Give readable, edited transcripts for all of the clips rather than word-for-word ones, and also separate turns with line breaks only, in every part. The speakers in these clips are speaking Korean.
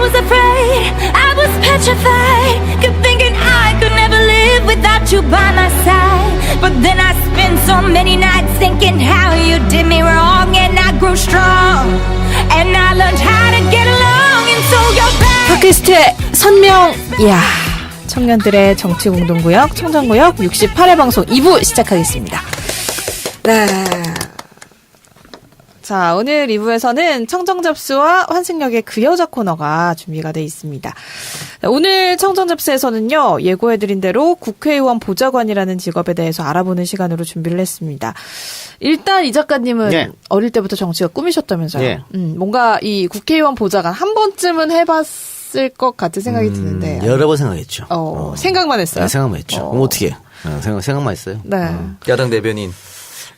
was afraid, I was petrified, kept thinking I could never live without you by my side. But then I spent so many nights thinking how you did me wrong, and I grew strong, and I learned how to get along, and so you're back.
팟캐스트의 선명. 이야, 청년들의 정치 공동구역 청정구역 68회 방송 2부 시작하겠습니다. 네. 자, 오늘 2부에서는 청정잡스와 환승역의 그 여자 코너가 준비가 돼 있습니다. 오늘 청정잡스에서는요, 예고해드린 대로 국회의원 보좌관이라는 직업에 대해서 알아보는 시간으로 준비를 했습니다. 일단 이 작가님은
네.
어릴 때부터 정치가 꿈이셨다면서요.
네.
뭔가 이 국회의원 보좌관 한 번쯤은 해봤을 것 같은 생각이 드는데.
여러 번 생각했죠.
생각만 했어요?
네, 생각만 했죠. 그럼 어떻게? 생각만 했어요.
네.
야당 대변인.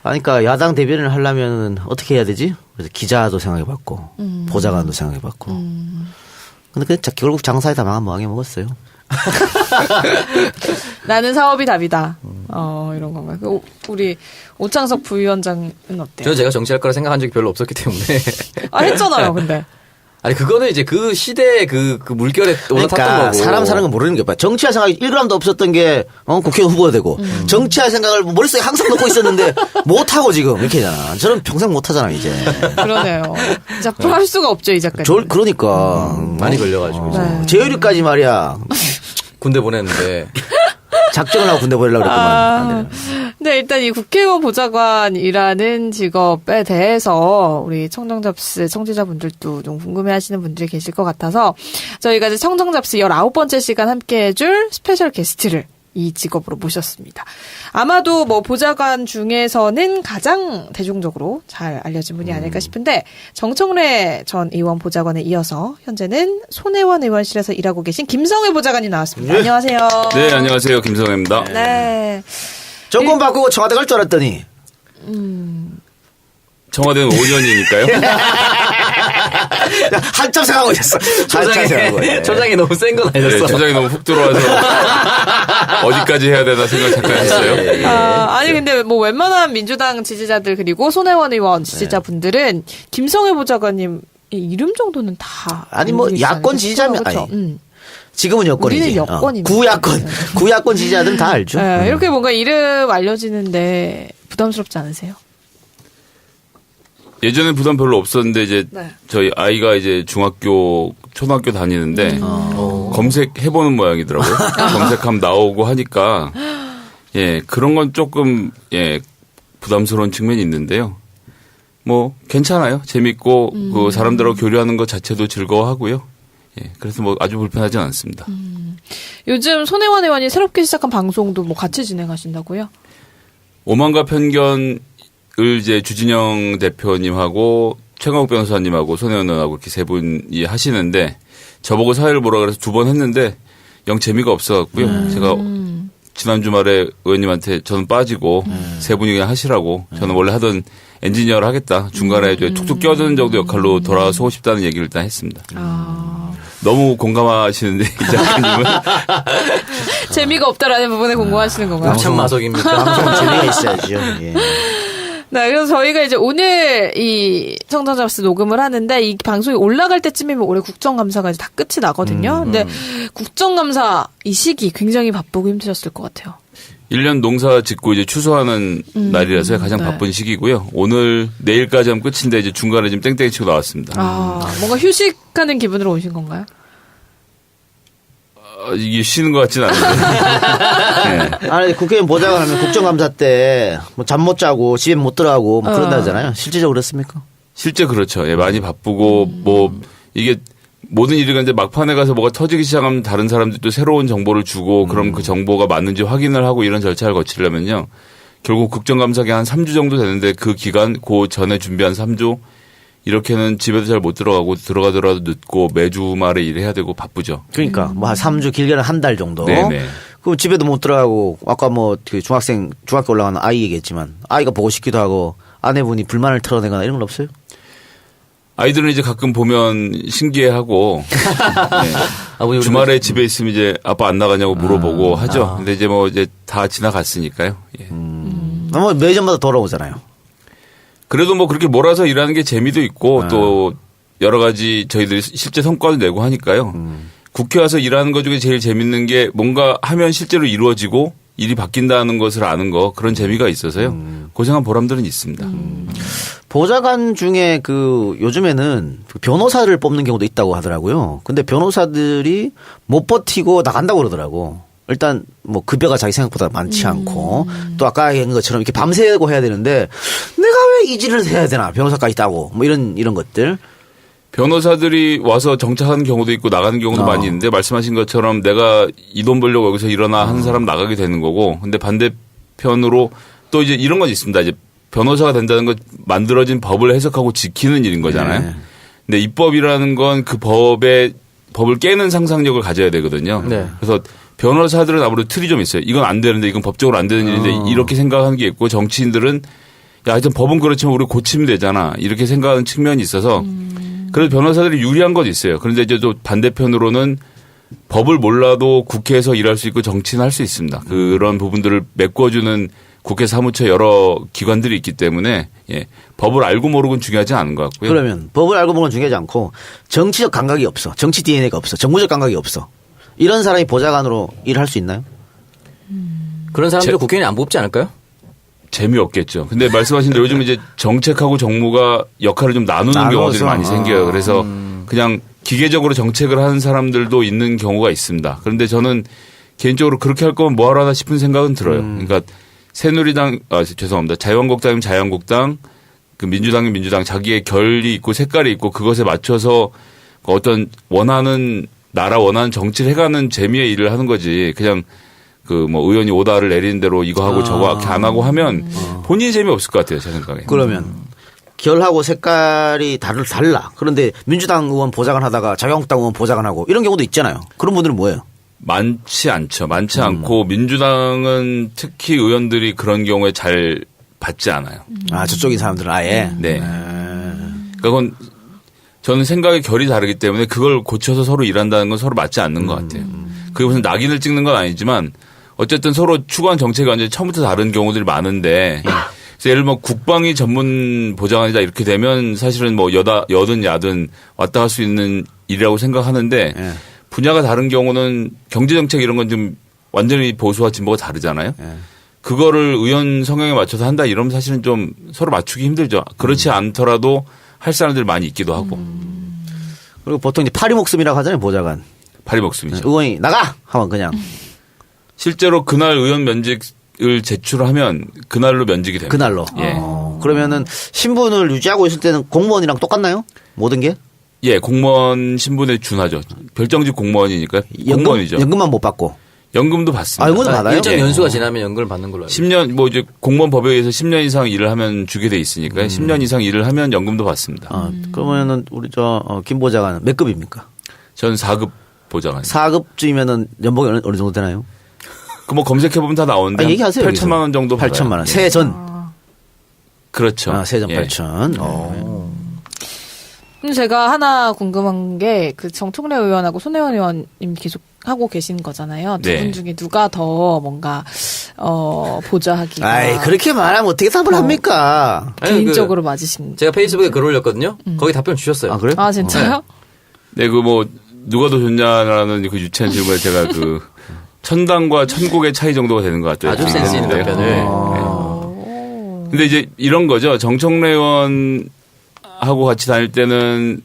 그러니까 야당 대변인을 하려면 어떻게 해야 되지? 그래서 기자도 생각해봤고 보좌관도 생각해봤고. 근데 결국 장사에 다 망하게 먹었어요.
나는 사업이 답이다. 이런 건가요? 우리 오창석 부위원장은 어때요?
저는 제가 정치할 거라 생각한 적이 별로 없었기 때문에.
했잖아요, 근데.
아니 그거는 이제 그 시대의 그 물결에 올라탔던
그러니까
거고.
사람 사는 건 모르는 게 뭐야. 정치할 생각이 1g도 없었던 게 국회의원 후보가 되고 정치할 생각을 머릿속에 항상 넣고 있었는데 못하고 지금 이렇게 하잖아. 저는 평생 못하잖아 이제.
그러네요. 진짜 할 수가 없죠, 이 작가님.
그러니까
많이 걸려가지고.
네.
재율이까지 말이야.
군대 보냈는데.
작정을 하고 군대 보내려고 그랬구만.
근데 일단 이 국회의원 보좌관이라는 직업에 대해서 우리 청정잡스 청취자분들도 좀 궁금해하시는 분들이 계실 것 같아서 저희가 이제 청정잡스 19번째 시간 함께 해줄 스페셜 게스트를 이 직업으로 모셨습니다. 아마도 뭐 보좌관 중에서는 가장 대중적으로 잘 알려진 분이 아닐까 싶은데 정청래 전 의원 보좌관에 이어서 현재는 손혜원 의원실에서 일하고 계신 김성회 보좌관이 나왔습니다. 안녕하세요.
네, 안녕하세요. 김성혜입니다.
네.
정권 바꾸고 청와대 갈 줄 알았더니.
청와대는 5년이니까요.
한참 생각하고 있었어. 한참 생각하고 있었어.
초장이 너무 센 건
네,
아니었어.
조장이 너무 훅 들어와서 어디까지 해야 되나 생각 잠깐 했어요.
아니 근데 뭐 웬만한 민주당 지지자들 그리고 손혜원 의원 지지자분들은 김성회 보좌관님 이름 정도는 다
아니 뭐
알고
야권
계시지
지지자면
않을까
아니.
싶어요.
지금은 여권이지.
우리는 여권입니다.
구야권 지지자들은 다 알죠.
네, 이렇게 뭔가 이름 알려지는데 부담스럽지 않으세요?
예전엔 부담 별로 없었는데 이제
네.
저희 아이가 이제 초등학교 다니는데 검색해보는 모양이더라고요. 검색하면 나오고 하니까 예 그런 건 조금 예 부담스러운 측면이 있는데요. 뭐 괜찮아요. 재밌고 그 사람들하고 교류하는 것 자체도 즐거워하고요. 예 그래서 뭐 아주 불편하진 않습니다.
요즘 손혜원 의원이 새롭게 시작한 방송도 뭐 같이 진행하신다고요?
오만과 편견을 이제 주진영 대표님하고 최강욱 변호사님하고 손혜원 의원하고 이렇게 세 분이 하시는데 저보고 사회를 보라 그래서 2번 했는데 영 재미가 없어갖고요. 제가 지난 주말에 의원님한테 저는 빠지고 세 분이 그냥 하시라고 저는 원래 하던 엔지니어를 하겠다. 중간에 툭툭 끼어드는 정도 역할로 돌아서고 싶다는 얘기를 일단 했습니다. 너무 공감하시는데 이 작가님은
재미가 없다라는 부분에 공감하시는 건가요?
참 마석입니까?
방송 재미가 있어야죠. 예.
네, 그래서 저희가 이제 오늘 이 청정잡스 녹음을 하는데 이 방송이 올라갈 때쯤이면 올해 국정감사가 이제 다 끝이 나거든요. 근데 국정감사 이 시기 굉장히 바쁘고 힘드셨을 것 같아요.
1년 농사 짓고 이제 추수하는 날이라서 가장
네.
바쁜 시기고요. 오늘 내일까지 하면 끝인데 이제 중간에 지금 땡땡이 치고 나왔습니다.
뭔가 휴식하는 기분으로 오신 건가요?
이게 쉬는 것 같지는 않은데. 네.
아니 국회의원 보좌관 하면 국정감사 때 뭐 잠 못 자고 집에 못 들어가고 뭐 그런다잖아요. 실제적으로 그렇습니까?
실제 그렇죠. 예, 많이 바쁘고 뭐 이게 모든 일이 근데 막판에 가서 뭐가 터지기 시작하면 다른 사람들도 새로운 정보를 주고 그럼 그 정보가 맞는지 확인을 하고 이런 절차를 거치려면요. 결국 국정감사가 한 3주 정도 되는데 그 기간 그 전에 준비한 3주 이렇게는 집에도 잘 못 들어가고 들어가더라도 늦고 매주 말에 일해야 되고 바쁘죠.
그러니까 뭐 한 3주 길게는 한 달 정도.
네네.
그 집에도 못 들어가고 아까 뭐 그 중학교 올라가는 아이 얘기했지만 아이가 보고 싶기도 하고 아내분이 불만을 털어내거나 이런 건 없어요?
아이들은 이제 가끔 보면 신기해하고 네. 주말에 집에 있으면 이제 아빠 안 나가냐고 물어보고 하죠. 근데 이제 뭐 이제 다 지나갔으니까요. 예.
뭐 매점마다 돌아오잖아요.
그래도 뭐 그렇게 몰아서 일하는 게 재미도 있고 또 여러 가지 저희들이 실제 성과도 내고 하니까요. 국회 와서 일하는 것 중에 제일 재밌는 게 뭔가 하면 실제로 이루어지고 일이 바뀐다는 것을 아는 거 그런 재미가 있어서요. 고생한 보람들은 있습니다.
보좌관 중에 그 요즘에는 변호사를 뽑는 경우도 있다고 하더라고요. 근데 변호사들이 못 버티고 나간다고 그러더라고. 일단 뭐 급여가 자기 생각보다 많지 않고 또 아까 얘기한 것처럼 이렇게 밤새고 해야 되는데 내가 왜 이 일을 해야 되나 변호사까지 따고 뭐 이런 것들.
변호사들이 와서 정착하는 경우도 있고 나가는 경우도 많이 있는데 말씀하신 것처럼 내가 이 돈 벌려고 여기서 일어나 하는 사람 나가게 되는 거고 근데 반대편으로 또 이제 이런 건 있습니다. 이제 변호사가 된다는 건 만들어진 법을 해석하고 지키는 일인 거잖아요.
네.
근데 입법이라는 건 그 법을 깨는 상상력을 가져야 되거든요.
네.
그래서 변호사들은 아무래도 틀이 좀 있어요. 이건 안 되는데 이건 법적으로 안 되는 일인데 이렇게 생각하는 게 있고 정치인들은 야, 하여튼 법은 그렇지만 우리 고치면 되잖아. 이렇게 생각하는 측면이 있어서 그래서 변호사들이 유리한 건 있어요. 그런데 이제 또 반대편으로는 법을 몰라도 국회에서 일할 수 있고 정치는 할 수 있습니다. 그런 부분들을 메꿔주는 국회 사무처 여러 기관들이 있기 때문에 예, 법을 알고 모르고는 중요하지 않은 것 같고요.
그러면 법을 알고 보는 건 중요하지 않고 정치적 감각이 없어. 정치 DNA가 없어. 정무적 감각이 없어. 이런 사람이 보좌관으로 일할 수 있나요?
그런 사람들 국회의원이 안 뽑지 않을까요?
재미없겠죠. 근데 말씀하신 대로 요즘 이제 정책하고 정무가 역할을 좀 나누는 경우들이 많이 생겨요. 그래서 그냥 기계적으로 정책을 하는 사람들도 있는 경우가 있습니다. 그런데 저는 개인적으로 그렇게 할 거면 뭐하러 하나 싶은 생각은 들어요. 그러니까 새누리당, 죄송합니다. 자유한국당이면 자유한국당, 그 민주당이면 민주당 자기의 결이 있고 색깔이 있고 그것에 맞춰서 어떤 원하는 나라 원하는 정치를 해가는 재미의 일을 하는 거지. 그냥 그 뭐 의원이 오다를 내리는 대로 이거 하고 저거 이렇게 안 하고 하면 본인이 재미없을 것 같아요. 제 생각에.
그러면 결하고 색깔이 달라. 그런데 민주당 의원 보좌관 하다가 자유한국당 의원 보좌관 하고 이런 경우도 있잖아요. 그런 분들은 뭐예요?
많지 않죠. 많지 않고 민주당은 특히 의원들이 그런 경우에 잘 받지 않아요.
아, 저쪽인 사람들은 아예.
네. 그건 저는 생각의 결이 다르기 때문에 그걸 고쳐서 서로 일한다는 건 서로 맞지 않는 것 같아요. 그게 무슨 낙인을 찍는 건 아니지만 어쨌든 서로 추구한 정책이 완전히 처음부터 다른 경우들이 많은데 그래서 예를 들면 국방위 전문 보좌관이다 이렇게 되면 사실은 뭐 여든 야든 왔다 갈 수 있는 일이라고 생각하는데
예.
분야가 다른 경우는 경제정책 이런 건 좀 완전히 보수와 진보가 다르잖아요.
예.
그거를 의원 성향에 맞춰서 한다 이러면 사실은 좀 서로 맞추기 힘들죠. 그렇지 않더라도 할 사람들이 많이 있기도 하고.
그리고 보통 이제 파리 목숨이라고 하잖아요, 보좌관.
발이 목숨이죠.
의원이 나가! 하면 그냥.
실제로 그날 의원 면직을 제출하면 그날로 면직이 됩니다.
그날로.
예.
그러면은 신분을 유지하고 있을 때는 공무원이랑 똑같나요? 모든 게?
예, 공무원 신분에 준하죠. 별정직 공무원이니까 공무원이죠.
연금만 못 받고.
연금도 받습니다.
아, 연금도 받아요?
일정
예.
연수가 지나면 연금을 받는 걸로 알고 있어요.
10년 뭐 이제 공무원 법에 의해서 10년 이상 일을 하면 주게 돼 있으니까 10년 이상 일을 하면 연금도 받습니다.
아, 그러면은 우리 김 보좌관은 몇 급입니까?
저는 4급 보좌관.
4급쯤이면은 연봉이 어느 정도 되나요?
그 뭐 검색해 보면 다 나오는데
아, 얘기하세요.
8천만 원 정도 받아요.
8천만 원.
예.
세전.
그렇죠.
아, 세전
예.
8천.
근데 제가 하나 궁금한 게 그 정청래 의원하고 손혜원 의원님 계속 하고 계신 거잖아요. 두 분
네.
중에 누가 더 뭔가 보좌하기가
아이, 그렇게 말하면 어떻게 답을 합니까?
아니,
개인적으로 맞으신?
제가 페이스북에 글 올렸거든요. 거기 답변 주셨어요.
아, 그래요?
아 진짜요?
네, 그 뭐 누가 더 좋냐라는 그 유치한 질문에 제가 그 천당과 천국의 차이 정도가 되는 것 같아요.
아주 센스 있는
근데
답변을.
근데 이제 이런 거죠. 정청래 의원하고 같이 다닐 때는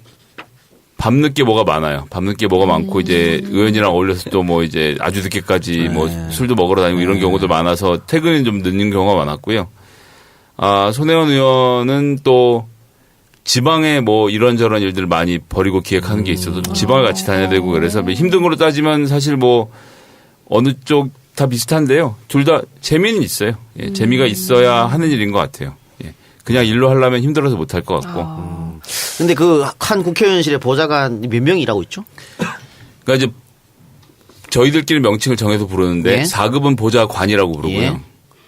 밤늦게 뭐가 많아요. 밤늦게 뭐가 많고 이제 의원이랑 어울려서 또 뭐 이제 아주 늦게까지 뭐 술도 먹으러 다니고 이런 경우도 많아서 퇴근이 좀 늦는 경우가 많았고요. 아, 손혜원 의원은 또 지방에 뭐 이런저런 일들을 많이 벌이고 기획하는 게 있어서 지방을 같이 다녀야 되고 그래서 힘든 거로 따지면 사실 뭐 어느 쪽 다 비슷한데요. 둘 다 재미는 있어요. 예, 재미가 있어야 하는 일인 것 같아요. 예, 그냥 일로 하려면 힘들어서 못할 것 같고.
근데 그 한 국회의원실에 보좌관 몇 명이 일하고 있죠?
그러니까 이제 저희들끼리 명칭을 정해서 부르는데
예.
4급은 보좌관이라고 부르고요.
예.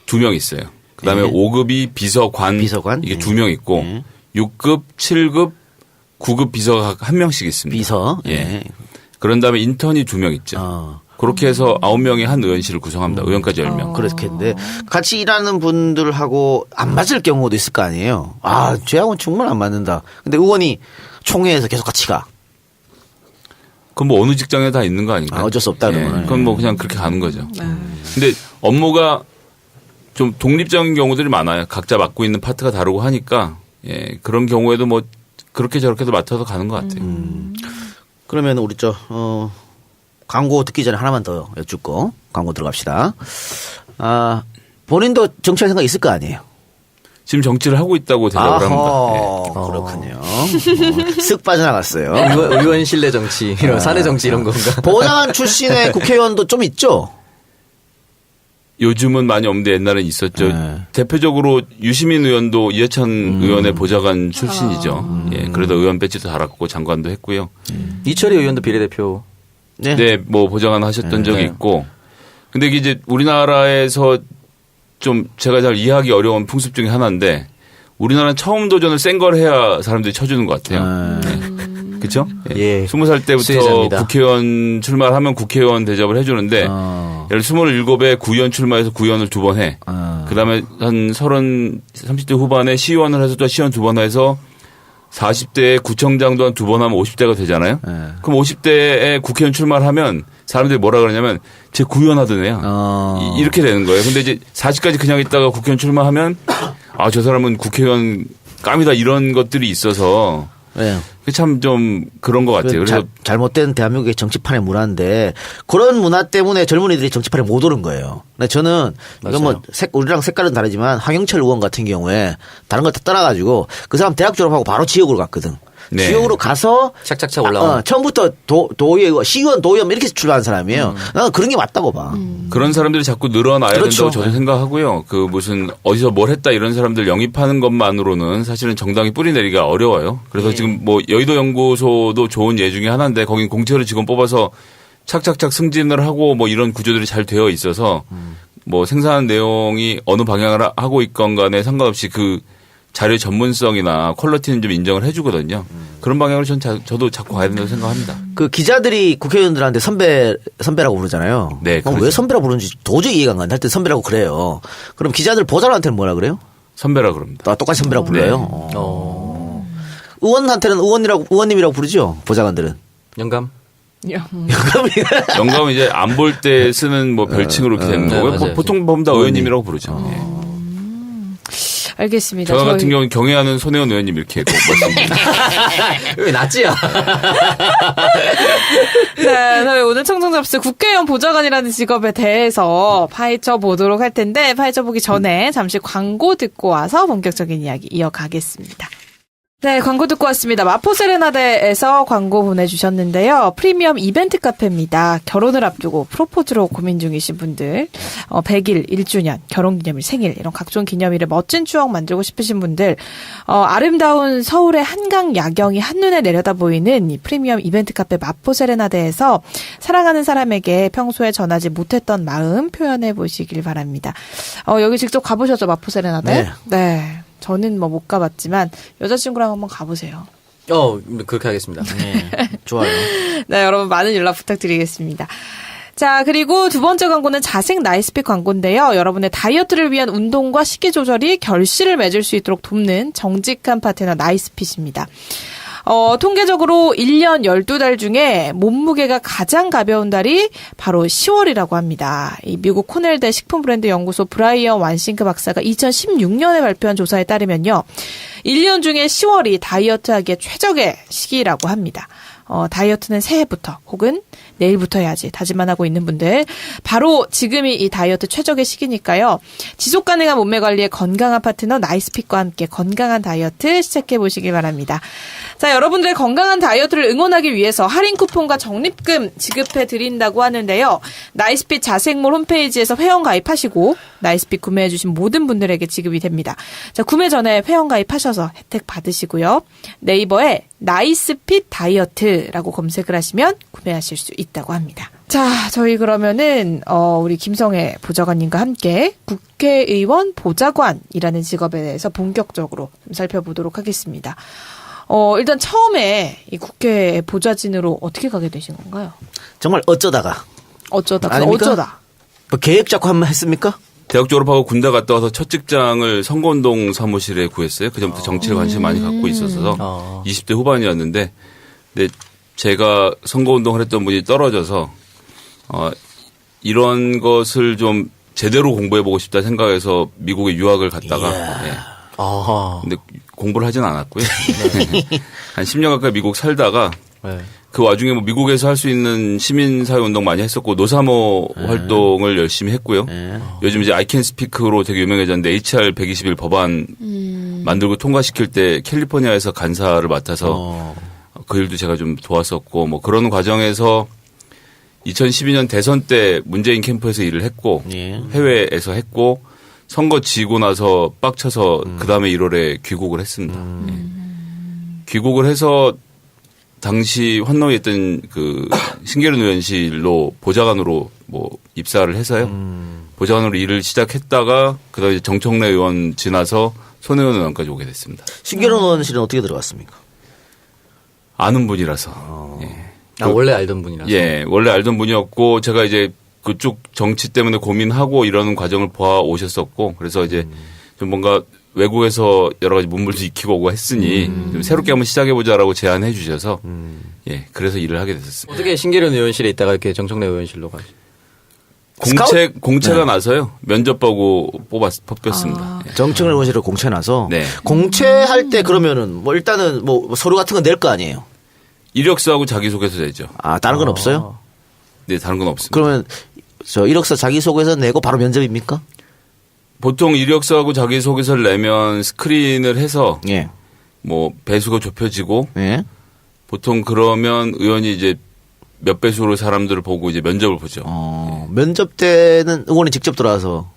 2명 있어요. 그다음에
예.
5급이 비서관,
비서관?
이게
예.
2명 있고
예.
6급, 7급, 9급 비서가 한 명씩 있습니다.
비서.
예. 그런 다음에 인턴이 2명 있죠. 그렇게 해서 9명이 한 의원실을 구성합니다. 의원까지 10명.
그렇겠는데 같이 일하는 분들하고 안 맞을 경우도 있을 거 아니에요. 아, 쟤하고는 정말 안 맞는다. 근데 의원이 총회에서 계속 같이 가.
그건 뭐 어느 직장에 다 있는 거 아닌가요?
어쩔 수 없다 그러면.
그건 뭐 그냥 그렇게 가는 거죠. 근데 업무가 좀 독립적인 경우들이 많아요. 각자 맡고 있는 파트가 다르고 하니까 그런 경우에도 뭐 그렇게 저렇게도 맡아서 가는 것 같아요.
그러면 우리 광고 듣기 전에 하나만 더 여쭙고 광고 들어갑시다. 본인도 정치할 생각 있을 거 아니에요?
지금 정치를 하고 있다고 대답을 합니다.
그렇군요. 쓱 빠져나갔어요.
의원 실내 정치, 이런 사내 정치 이런 건가?
보좌관 출신의 국회의원도 좀 있죠?
요즘은 많이 없는데 옛날엔 있었죠.
네.
대표적으로 유시민 의원도 이해찬 의원의 보좌관 출신이죠. 그래도 의원 배지도 달았고 장관도 했고요.
이철희 의원도 비례대표.
네, 뭐 보좌관 하셨던 적이 있고. 근데 이게 이제 우리나라에서 좀 제가 잘 이해하기 어려운 풍습 중에 하나인데 우리나라는 처음 도전을 센 걸 해야 사람들이 쳐주는 것 같아요. 그렇죠?
예.
20살 때부터
수혜자입니다.
국회의원 출마하면 국회의원 대접을 해주는데 예를 27에 구의원 출마해서 구의원을 2번 해. 그다음에 한 30대 후반에 시의원을 해서 또 시의원 2번 해서 40대에 구청장도 한 2번 하면 50대가 되잖아요. 그럼 50대에 국회의원 출마를 하면 사람들이 뭐라 그러냐면 제 구의원 하던 애야. 이렇게 되는 거예요. 근데 이제 40까지 그냥 있다가 국회의원 출마하면 저 사람은 국회의원 깜이다 이런 것들이 있어서
네.
참 좀 그런 것 같아요. 그래서
잘못된 대한민국의 정치판의 문화인데 그런 문화 때문에 젊은이들이 정치판에 못 오른 거예요. 근데 저는 이건 뭐 우리랑 색깔은 다르지만 황영철 의원 같은 경우에 다른 걸 다 떠나가지고 그 사람 대학 졸업하고 바로 지역으로 갔거든.
네.
지역으로 가서
착착착 올라와.
처음부터 도의원, 시의원, 도의원 이렇게 출발한 사람이에요. 나는 그런 게 맞다고 봐.
그런 사람들이 자꾸 늘어나야
그렇죠.
된다고 저도 생각하고요. 그 무슨 어디서 뭘 했다 이런 사람들 영입하는 것만으로는 사실은 정당이 뿌리 내리기가 어려워요. 그래서 지금 뭐 여의도 연구소도 좋은 예 중에 하나인데 거긴 공채로 직원 뽑아서 착착착 승진을 하고 뭐 이런 구조들이 잘 되어 있어서 뭐 생산한 내용이 어느 방향을 하고 있건 간에 상관없이 그 자료의 전문성이나 퀄리티는 좀 인정을 해주거든요. 그런 방향으로 저도 자꾸 가야 된다고 생각합니다.
그 기자들이 국회의원들한테 선배라고 부르잖아요.
네,
그럼 왜
그렇죠.
선배라고 부르는지 도저히 이해가 안 가는데 하여튼 선배라고 그래요. 그럼 기자들 보좌관한테는 뭐라 그래요?
선배라 그럽니다.
똑같이 선배라고
네.
불러요. 의원한테는 의원님이라고 부르죠. 보좌관들은.
영감.
영감은 이제 안 볼 때 쓰는 뭐 별칭으로 이렇게 되는 거고요.
맞아요.
보통 보면 다 의원님이라고 부르죠. 예.
알겠습니다.
저 같은 경우는 경애하는 손혜원 의원님 이렇게 꼭 말씀드립니다.
왜 낫지야?
네, 저희 오늘 청정잡스 국회의원 보좌관이라는 직업에 대해서 파헤쳐 보도록 할 텐데 파헤쳐 보기 전에 잠시 광고 듣고 와서 본격적인 이야기 이어가겠습니다. 네, 광고 듣고 왔습니다. 마포 세레나데에서 광고 보내주셨는데요. 프리미엄 이벤트 카페입니다. 결혼을 앞두고 프로포즈로 고민 중이신 분들, 100일, 1주년, 결혼기념일, 생일 이런 각종 기념일에 멋진 추억 만들고 싶으신 분들, 아름다운 서울의 한강 야경이 한눈에 내려다 보이는 이 프리미엄 이벤트 카페 마포 세레나데에서 사랑하는 사람에게 평소에 전하지 못했던 마음 표현해 보시길 바랍니다. 여기 직접 가보셨죠, 마포 세레나데?
네.
네. 저는 뭐 못 가봤지만 여자친구랑 한번 가보세요.
그렇게 하겠습니다.
좋아요.
네, 여러분 많은 연락 부탁드리겠습니다. 자, 그리고 두 번째 광고는 자생 나이스핏 광고인데요. 여러분의 다이어트를 위한 운동과 식기 조절이 결실을 맺을 수 있도록 돕는 정직한 파트너 나이스핏입니다. 통계적으로 1년 12달 중에 몸무게가 가장 가벼운 달이 바로 10월이라고 합니다. 이 미국 코넬대 식품 브랜드 연구소 브라이언 완싱크 박사가 2016년에 발표한 조사에 따르면요. 1년 중에 10월이 다이어트하기에 최적의 시기라고 합니다. 다이어트는 새해부터 혹은 내일부터 해야지 다짐만 하고 있는 분들 바로 지금이 이 다이어트 최적의 시기니까요. 지속 가능한 몸매 관리에 건강한 파트너 나이스핏과 함께 건강한 다이어트 시작해 보시길 바랍니다. 자, 여러분들의 건강한 다이어트를 응원하기 위해서 할인 쿠폰과 적립금 지급해 드린다고 하는데요. 나이스핏 자생몰 홈페이지에서 회원 가입하시고 나이스핏 구매해 주신 모든 분들에게 지급이 됩니다. 자, 구매 전에 회원 가입하셔서 혜택 받으시고요. 네이버에 나이스핏 다이어트라고 검색을 하시면 구매하실 수 있다고 합니다. 자, 저희 그러면은 우리 김성애 보좌관님과 함께 국회의원 보좌관이라는 직업에 대해서 본격적으로 좀 살펴보도록 하겠습니다. 일단 처음에 이 국회 보좌진으로 어떻게 가게 되신 건가요?
정말 어쩌다가.
어쩌다.
아닙니까?
어쩌다.
뭐 계획 잡고 한번 했습니까?
대학 졸업하고 군대 갔다 와서 첫 직장을 선거운동 사무실에 구했어요. 그전부터 정치에 관심을 많이 갖고 있어서 20대 후반이었는데, 근데 제가 선거운동을 했던 분이 떨어져서 이런 것을 좀 제대로 공부해보고 싶다 생각해서 미국에 유학을 갔다가 예. 근데 공부를 하진 않았고요. 한 10년 가까이 미국 살다가
네.
그 와중에 뭐 미국에서 할 수 있는 시민사회 운동 많이 했었고 노사모 활동을 열심히 했고요. 요즘 이제 I Can Speak로 되게 유명해졌는데 HR 121 법안 만들고 통과시킬 때 캘리포니아에서 간사를 맡아서 그 일도 제가 좀 도왔었고 뭐 그런 과정에서 2012년 대선 때 문재인 캠프에서 일을 했고
예.
해외에서 했고 선거 지고 나서 빡쳐서 그다음에 1월에 귀국을 했습니다. 예. 귀국을 해서 당시 환노에 있던 그 신계륜 의원실로 보좌관으로 뭐 입사를 해서요. 보좌관으로 일을 시작했다가 그다음에 이제 정청래 의원 지나서 손혜원 의원까지 오게 됐습니다.
신계륜 의원실은 어떻게 들어갔습니까?
아는 분이라서. 예.
원래 알던 분이라서.
예, 원래 알던 분이었고 제가 이제 그쪽 정치 때문에 고민하고 이러는 과정을 보아 오셨었고 그래서 이제 좀 뭔가 외국에서 여러 가지 문물도 익히고 오고 했으니 좀 새롭게 한번 시작해보자라고 제안해 주셔서 예, 그래서 일을 하게 됐었습니다.
어떻게 신계륜 의원실에 있다가 이렇게 정청래 의원실로 가시?
공채가 나서요. 면접 보고 뽑혔습니다. 예.
정청래 의원실을 공채나서
네.
공채할 때 그러면은 뭐 일단은 뭐 서류 같은 건 낼 거 아니에요.
이력서하고 자기소개서 되죠.
아 다른 건 없어요?
네, 다른 건 없습니다.
그러면 저 이력서 자기소개서 내고 바로 면접입니까?
보통 이력서하고 자기소개서를 내면 스크린을 해서
예.
뭐 배수가 좁혀지고
예.
보통 그러면 의원이 이제 몇 배수로 사람들을 보고 이제 면접을 보죠.
면접 때는 의원이 직접 들어와서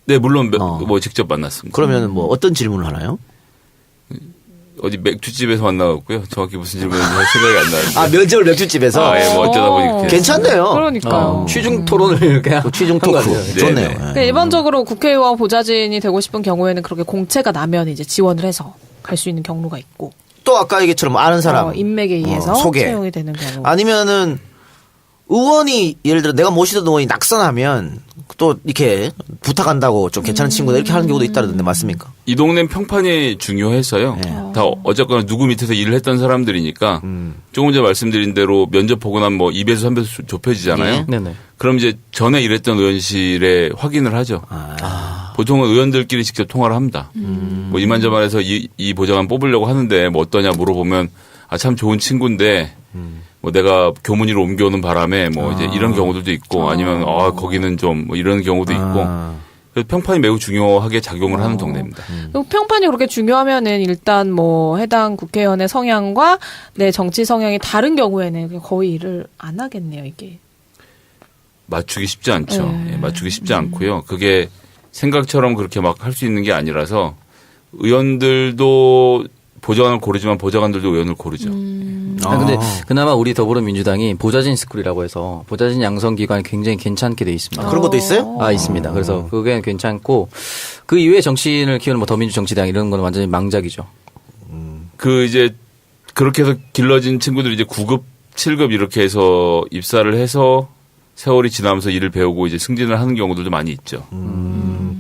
네, 물론 뭐 직접 만났습니다.
그러면 뭐 어떤 질문을 하나요?
어디 맥주집에서 만나갖고요. 정확히 무슨 질문인지 생각이 안 나는데.
아 면접을 맥주집에서.
예, 뭐 어쩌다 보니 그렇게
괜찮네요.
그러니까요.
취중 토론을 이렇게
취중
한
토크
거죠.
좋네요.
네,
예.
그러니까 일반적으로 국회의원 보좌진이 되고 싶은 경우에는 그렇게 공채가 나면 이제 지원을 해서 갈 수 있는 경로가 있고
또 아까 얘기처럼 아는 사람
인맥에 의해서
소개
채용이 되는 경우.
아니면은 의원이 예를 들어 내가 모시던 의원이 낙선하면 또 이렇게 부탁한다고 좀 괜찮은 친구들 이렇게 하는 경우도 있다던데 맞습니까?
이 동네는 평판이 중요해서요. 다 어쨌거나 누구 밑에서 일을 했던 사람들이니까 조금 전에 말씀드린 대로 면접 보고 나면 뭐 2배수 3배수 좁혀지잖아요.
네네.
그럼 이제 전에 일했던 의원실에 확인을 하죠. 보통은 의원들끼리 직접 통화를 합니다. 뭐 이만저만해서 이 보좌관 뽑으려고 하는데 뭐 어떠냐 물어보면 아 참 좋은 친구인데 뭐 내가 교문위로 옮겨오는 바람에 뭐 이제 이런 경우들도 있고 아니면 거기는 좀 뭐 이런 경우도 있고 그래서 평판이 매우 중요하게 작용을 하는 동네입니다.
그리고 평판이 그렇게 중요하면은 일단 뭐 해당 국회의원의 성향과 내 정치 성향이 다른 경우에는 거의 일을 안 하겠네요, 이게.
맞추기 쉽지 않죠. 예, 맞추기 쉽지 않고요. 그게 생각처럼 그렇게 막 할 수 있는 게 아니라서 의원들도 보좌관을 고르지만 보좌관들도 의원을 고르죠.
근데 그나마 우리 더불어민주당이 보좌진 스쿨이라고 해서 보좌진 양성 기관이 굉장히 괜찮게 돼 있습니다.
그런 것도 있어요?
있습니다. 그래서 그게 괜찮고 그 이외에 정치인을 키우는 뭐 더민주정치당 이런 건 완전히 망작이죠.
그 이제 그렇게 해서 길러진 친구들이 이제 9급, 7급 이렇게 해서 입사를 해서 세월이 지나면서 일을 배우고 이제 승진을 하는 경우들도 많이 있죠.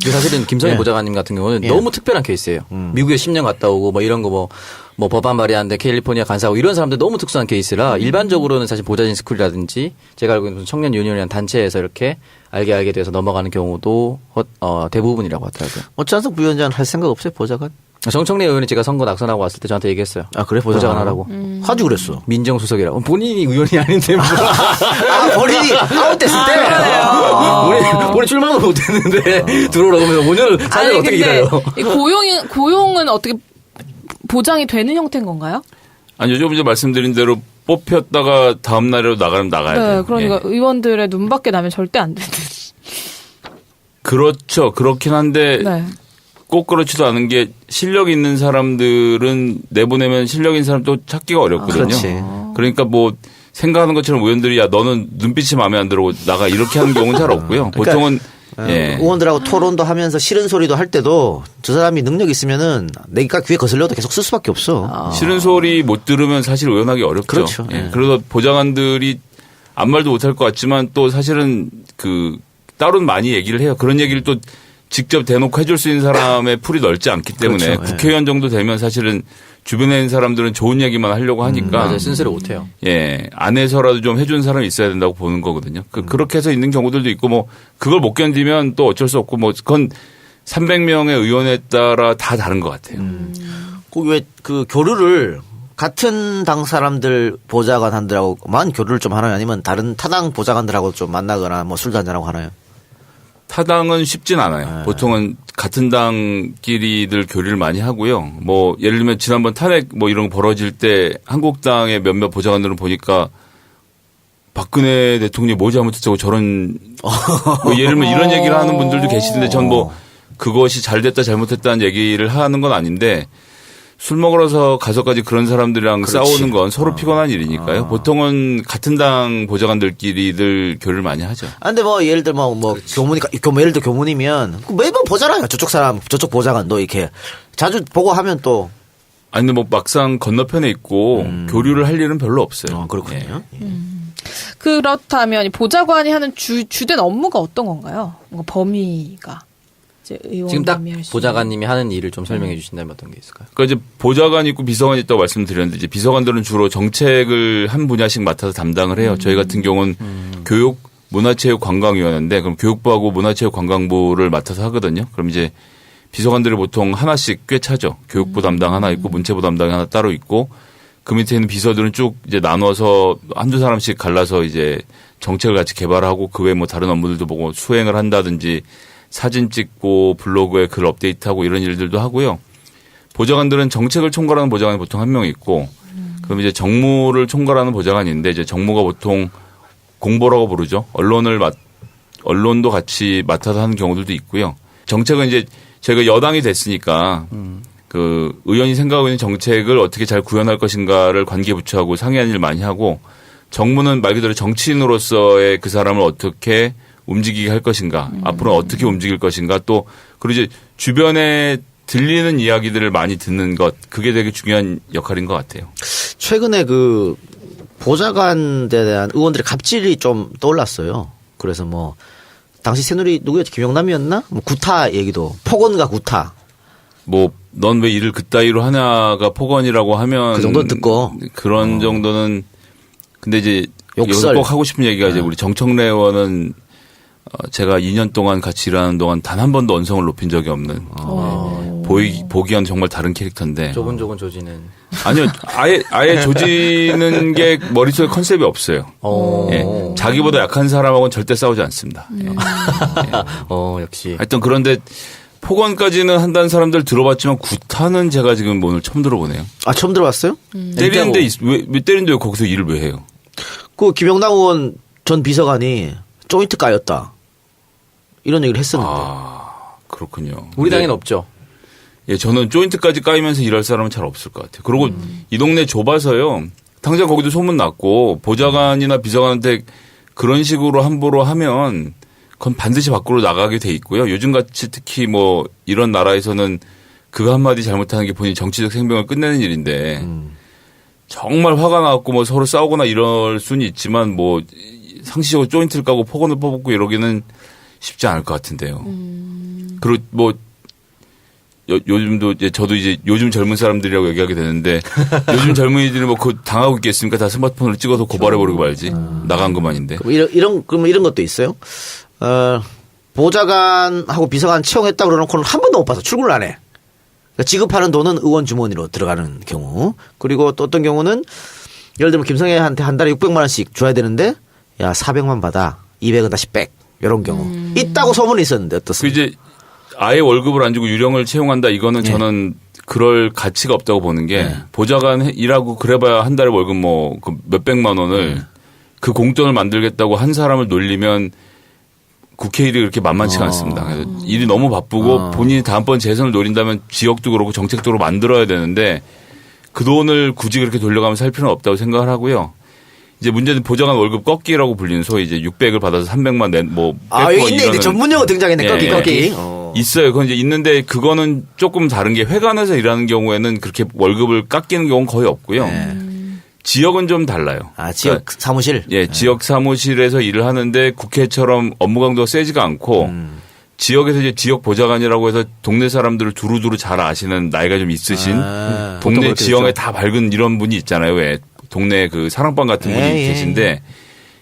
사실은 김성희 보좌관님 같은 경우는 너무 특별한 케이스예요. 미국에 10년 갔다 오고 뭐 이런 거 뭐 법안 발의하는데 캘리포니아 간사하고 이런 사람들 너무 특수한 케이스라 일반적으로는 사실 보좌진 스쿨이라든지 제가 알고 있는 청년 유니온이라는 단체에서 이렇게 알게 돼서 넘어가는 경우도 대부분이라고 하더라고요.
어차피 부위원장은 할 생각 없어요 보좌관?
정청래 의원이 제가 선거 낙선하고 왔을 때 저한테 얘기했어요.
아 그래
보좌관 하라고.
하지 그랬어.
민정수석이라고. 본인이 의원이 아닌데 뭐.
본인이 아웃됐을 때.
우리 출마도 못했는데 들어오라고 하면 5년을 4년을 어떻게 기다려.
이 고용은 어떻게 보장이 되는 형태인 건가요?
아니 요즘 이제 말씀드린 대로 뽑혔다가 다음 날에 나가야 돼요.
네, 그러니까
예.
의원들의 눈밖에 나면 절대 안 되는.
그렇죠. 그렇긴 한데
네.
꼭 그렇지도 않은 게 실력 있는 사람들은 내보내면 실력 있는 사람 또 찾기가 어렵거든요.
그렇지.
그러니까 뭐 생각하는 것처럼 의원들이 야 너는 눈빛이 마음에 안 들어 나가 이렇게 하는 경우는 잘 없고요. 보통은 예.
의원들하고 토론도 하면서 싫은 소리도 할 때도 저 사람이 능력 있으면은 내가 귀에 거슬려도 계속 쓸 수밖에 없어.
싫은 소리 못 들으면 사실 의원하기 어렵죠.
그렇죠.
예. 그래서 보좌관들이 아무 말도 못할 것 같지만 또 사실은 그 따로는 많이 얘기를 해요. 그런 얘기를 또 직접 대놓고 해줄 수 있는 사람의 풀이 넓지 않기 때문에
그렇죠.
국회의원 정도 되면 사실은 주변에 있는 사람들은 좋은 얘기만 하려고 하니까
맞아요. 쓴소리 못해요.
예, 안에서라도 좀 해주는 사람이 있어야 된다고 보는 거거든요. 그렇게 해서 있는 경우들도 있고 뭐 그걸 못 견디면 또 어쩔 수 없고 뭐 그건 300명의 의원에 따라 다 다른 것 같아요.
왜 그 교류를 같은 당 사람들 보좌관들하고만 교류를 좀 하나요? 아니면 다른 타당 보좌관들하고 좀 만나거나 뭐 술도 한잔하고 하나요?
타당은 쉽진 않아요. 보통은 같은 당끼리들 교류를 많이 하고요. 뭐 예를 들면 지난번 탄핵 뭐 이런 거 벌어질 때 한국당의 몇몇 보좌관들은 보니까 박근혜 대통령이 뭐 잘못했다고 저런 뭐 예를 들면 이런 얘기를 하는 분들도 계시는데 전 뭐 그것이 잘 됐다 잘못했다는 얘기를 하는 건 아닌데 술 먹으러서 가서까지 그런 사람들이랑 싸우는 건 서로 피곤한 일이니까요. 보통은 같은 당 보좌관들끼리들 교류를 많이 하죠.
아, 근데 뭐 예를 들어 뭐 예를 들어 교문이면 매번 보잖아요. 저쪽 사람, 저쪽 보좌관도 이렇게 자주 보고 하면 또.
아니 근데 뭐 막상 건너편에 있고 교류를 할 일은 별로 없어요.
그렇군요.
예.
그렇다면 이 보좌관이 하는 주된 업무가 어떤 건가요? 뭔가 범위가 이제
지금 딱
의원님이 할 수
보좌관님이 하는 일을 좀 설명해 주신다면 어떤 게 있을까요?
그러니까 이제 보좌관이 있고 비서관이 있다고 말씀드렸는데 이제 비서관들은 주로 정책을 한 분야씩 맡아서 담당을 해요. 저희 같은 경우는 교육, 문화체육관광위원회인데 그럼 교육부하고 문화체육관광부를 맡아서 하거든요. 그럼 이제 비서관들이 보통 하나씩 꽤 차죠. 교육부 담당 하나 있고 문체부 담당이 하나 따로 있고 그 밑에 있는 비서들은 쭉 이제 나눠서 한두 사람씩 갈라서 이제 정책을 같이 개발하고 그 외에 뭐 다른 업무들도 보고 수행을 한다든지 사진 찍고 블로그에 글 업데이트하고 이런 일들도 하고요. 보좌관들은 정책을 총괄하는 보좌관이 보통 한 명 있고 그럼 이제 정무를 총괄하는 보좌관이 있는데 이제 정무가 보통 공보라고 부르죠. 언론도 같이 맡아서 하는 경우들도 있고요. 정책은 이제 저희가 여당이 됐으니까 그 의원이 생각하고 있는 정책을 어떻게 잘 구현할 것인가를 관계부처하고 상의하는 일 많이 하고 정무는 말 그대로 정치인으로서의 그 사람을 어떻게 움직이게 할 것인가, 앞으로 어떻게 움직일 것인가, 또 그리고 이제 주변에 들리는 이야기들을 많이 듣는 것, 그게 되게 중요한 역할인 것 같아요.
최근에 그 보좌관에 대한 의원들의 갑질이 좀 떠올랐어요. 그래서 뭐 당시 새누리 누구였지? 김영남이었나? 뭐 구타 얘기도 폭언과 구타.
뭐 넌 왜 일을 그따위로 하냐가 폭언이라고 하면
그 정도는 듣고
그런 정도는 근데 이제
욕설.
여기서 꼭 하고 싶은 얘기가 이제 우리 정청래 의원은 제가 2년 동안 같이 일하는 동안 단 한 번도 언성을 높인 적이 없는 보기와는 정말 다른 캐릭터인데
조곤조곤 조지는
아니요 아예 조지는 게 머릿속에 컨셉이 없어요. 예. 자기보다 약한 사람하고는 절대 싸우지 않습니다. 예.
역시
하여튼 그런데 폭언까지는 한다는 사람들 들어봤지만 구타는 제가 지금 오늘 처음 들어보네요.
아, 처음 들어봤어요?
때리는데 왜 때리는데 거기서 일을 왜 해요?
그 김영남 의원 전 비서관이 조인트 까였다. 이런 얘기를 했었는데.
아 그렇군요.
우리
근데
당에는 없죠.
예, 저는 조인트까지 까이면서 일할 사람은 잘 없을 것 같아요. 그리고 이 동네 좁아서요. 당장 거기도 소문 났고 보좌관이나 비서관한테 그런 식으로 함부로 하면 그건 반드시 밖으로 나가게 돼 있고요. 요즘같이 특히 뭐 이런 나라에서는 그거 한마디 잘못하는 게 본인 정치적 생명을 끝내는 일인데 정말 화가 나갖고 뭐 서로 싸우거나 이럴 수는 있지만 뭐 상시적으로 조인트를 까고 폭언을 퍼붓고 이러기는 쉽지 않을 것 같은데요. 그리고 뭐 요즘도 이제 저도 이제 요즘 젊은 사람들이라고 얘기하게 되는데 요즘 젊은이들이 뭐 그 당하고 있겠습니까? 다 스마트폰을 찍어서 고발해버리고 말지. 나간 것만인데.
그럼 이런 것도 있어요. 보좌관하고 비서관 채용했다 그러놓고는 한 번도 못 봐서 출근을 안 해. 그러니까 지급하는 돈은 의원 주머니로 들어가는 경우. 그리고 또 어떤 경우는 예를 들면 김성애한테 한 달에 600만 원씩 줘야 되는데 야 400만 받아. 200은 다시 백. 이런 경우. 있다고 소문이 있었는데 어떻습니까?
그 이제 아예 월급을 안 주고 유령을 채용한다 이거는 저는 그럴 가치가 없다고 보는 게 보좌관 일하고 그래봐야 한 달에 월급 뭐 그 몇백만 원을 그 공돈을 만들겠다고 한 사람을 놀리면 국회 일이 그렇게 만만치가 않습니다. 그래서 일이 너무 바쁘고 본인이 다음번 재선을 노린다면 지역도 그렇고 정책도 그렇고 만들어야 되는데 그 돈을 굳이 그렇게 돌려가면서 할 필요는 없다고 생각을 하고요. 이제 문제는 보좌관 월급 꺾기라고 불리는 소위 이제 600을 받아서 300만 낸 뭐
여기 있네. 전문 용어 등장했네. 꺾기.
있어요. 그건 이제 있는데 그거는 조금 다른 게 회관에서 일하는 경우에는 그렇게 월급을 깎이는 경우는 거의 없고요. 지역은 좀 달라요.
아, 지역
그러니까
사무실?
예, 지역 사무실에서 일을 하는데 국회처럼 업무 강도가 세지가 않고 지역에서 이제 지역 보좌관이라고 해서 동네 사람들을 두루두루 잘 아시는 나이가 좀 있으신 동네 지형에 다 밝은 이런 분이 있잖아요. 왜 동네 그 사랑방 같은 분이 계신데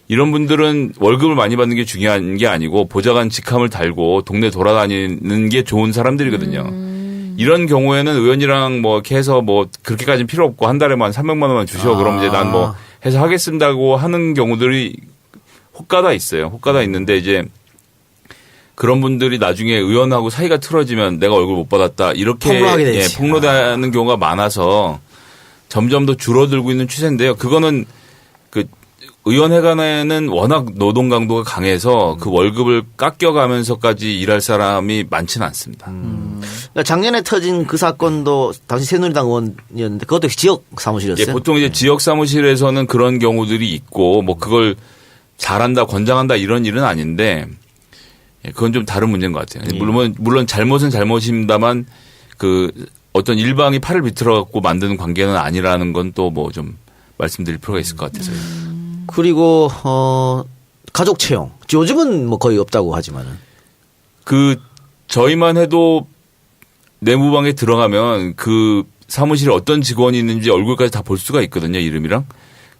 이런 분들은 월급을 많이 받는 게 중요한 게 아니고 보좌관 직함을 달고 동네 돌아다니는 게 좋은 사람들이거든요. 이런 경우에는 의원이랑 뭐 이렇게 해서 뭐 그렇게까지는 필요 없고 한 달에만 300만 원만 주셔. 그럼 이제 난 뭐 해서 하겠습니다고 하는 경우들이 혹가다 있어요. 혹가다 있는데 이제 그런 분들이 나중에 의원하고 사이가 틀어지면 내가 얼굴 못 받았다. 이렇게
폭로하게 되지.
폭로되는 경우가 많아서 점점 더 줄어들고 있는 추세인데요. 그거는 그 의원회관에는 워낙 노동 강도가 강해서 그 월급을 깎여가면서까지 일할 사람이 많지는 않습니다.
그러니까 작년에 터진 그 사건도 당시 새누리당 의원이었는데 그것도 지역 사무실이었어요.
예, 보통 이제 지역 사무실에서는 그런 경우들이 있고 뭐 그걸 잘한다, 권장한다 이런 일은 아닌데 예, 그건 좀 다른 문제인 것 같아요. 물론 잘못은 잘못입니다만 그 어떤 일방이 팔을 비틀어 갖고 만드는 관계는 아니라는 건 또 뭐 좀 말씀드릴 필요가 있을 것 같아서요.
그리고 가족 채용. 요즘은 뭐 거의 없다고 하지만은.
그 저희만 해도 내무방에 들어가면 그 사무실에 어떤 직원이 있는지 얼굴까지 다 볼 수가 있거든요. 이름이랑.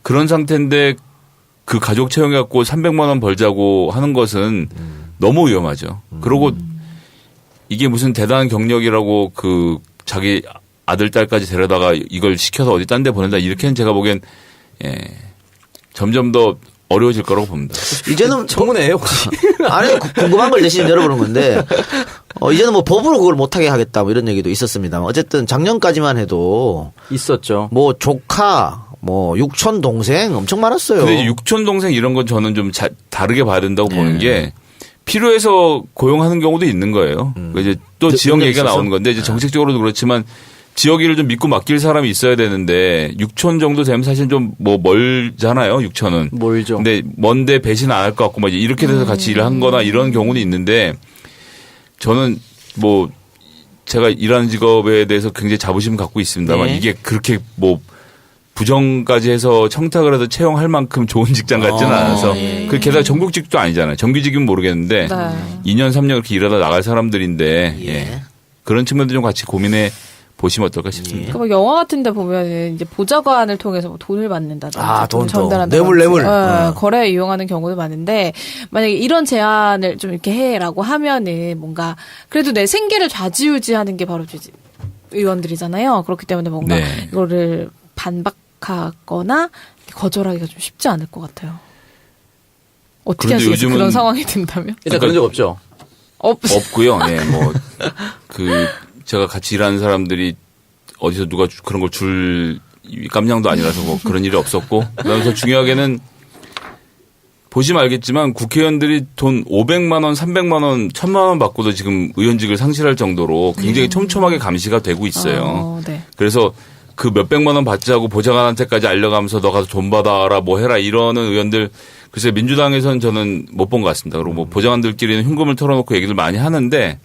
그런 상태인데 그 가족 채용해 갖고 300만 원 벌자고 하는 것은 너무 위험하죠. 그리고 이게 무슨 대단한 경력이라고 그 자기 아들 딸까지 데려다가 이걸 시켜서 어디 딴 데 보낸다. 이렇게는 제가 보기엔 예. 점점 더 어려워질 거라고 봅니다.
이제는
청문회예요 혹시?
아니 궁금한 걸 대신 열어보는 건데 이제는 뭐 법으로 그걸 못하게 하겠다 뭐 이런 얘기도 있었습니다만 어쨌든 작년까지만 해도
있었죠.
뭐 조카 뭐 육촌 동생 엄청 많았어요.
근데 이제 육촌 동생 이런 건 저는 좀 다르게 봐야 된다고 보는 게 필요해서 고용하는 경우도 있는 거예요. 이제 또 지역 얘기가 나오는 건데 이제 정책적으로도 그렇지만 지역 일을 좀 믿고 맡길 사람이 있어야 되는데 육촌 정도 되면 사실 좀 뭐 멀잖아요. 육촌은.
멀죠.
근데 먼데 배신 안 할 것 같고 막 이렇게 돼서 같이 일을 한 거나 이런 경우는 있는데 저는 뭐 제가 일하는 직업에 대해서 굉장히 자부심 갖고 있습니다만 이게 그렇게 뭐 부정까지 해서 청탁을 해서 채용할 만큼 좋은 직장 같지는 않아서 그 게다가 정규직도 아니잖아요. 정규직은 모르겠는데 2년 3년 이렇게 일하다 나갈 사람들인데 그런 측면도 좀 같이 고민해 보시면 어떨까 싶습니다.
뭐 영화 같은데 보면 이제 보좌관을 통해서 뭐 돈을 받는다든지
돈
전달한다,
뇌물.
거래에 이용하는 경우도 많은데 만약에 이런 제안을 좀 이렇게 해라고 하면은 뭔가 그래도 내 생계를 좌지우지하는 게 바로 의원들이잖아요. 그렇기 때문에 뭔가 이거를 반박하거나 거절하기가 좀 쉽지 않을 것 같아요. 어떻게 하시겠어요? 그런 상황이 된다면?
일단 그런 적 없죠.
없고요. 네, 뭐 제가 같이 일하는 사람들이 어디서 누가 그런 걸 줄 깜냥도 아니라서 뭐 그런 일이 없었고 그다음에 더 중요하게는 보시면 알겠지만 국회의원들이 돈 500만 원, 300만 원, 1000만 원 받고도 지금 의원직을 상실할 정도로 굉장히 촘촘하게 감시가 되고 있어요.
네.
그래서 그 몇백만 원 받지 하고 보좌관한테까지 알려가면서 너 가서 돈 받아라 뭐 해라 이러는 의원들 글쎄 민주당에서는 저는 못 본 것 같습니다. 그리고 뭐 보좌관들끼리는 흉금을 털어놓고 얘기를 많이 하는데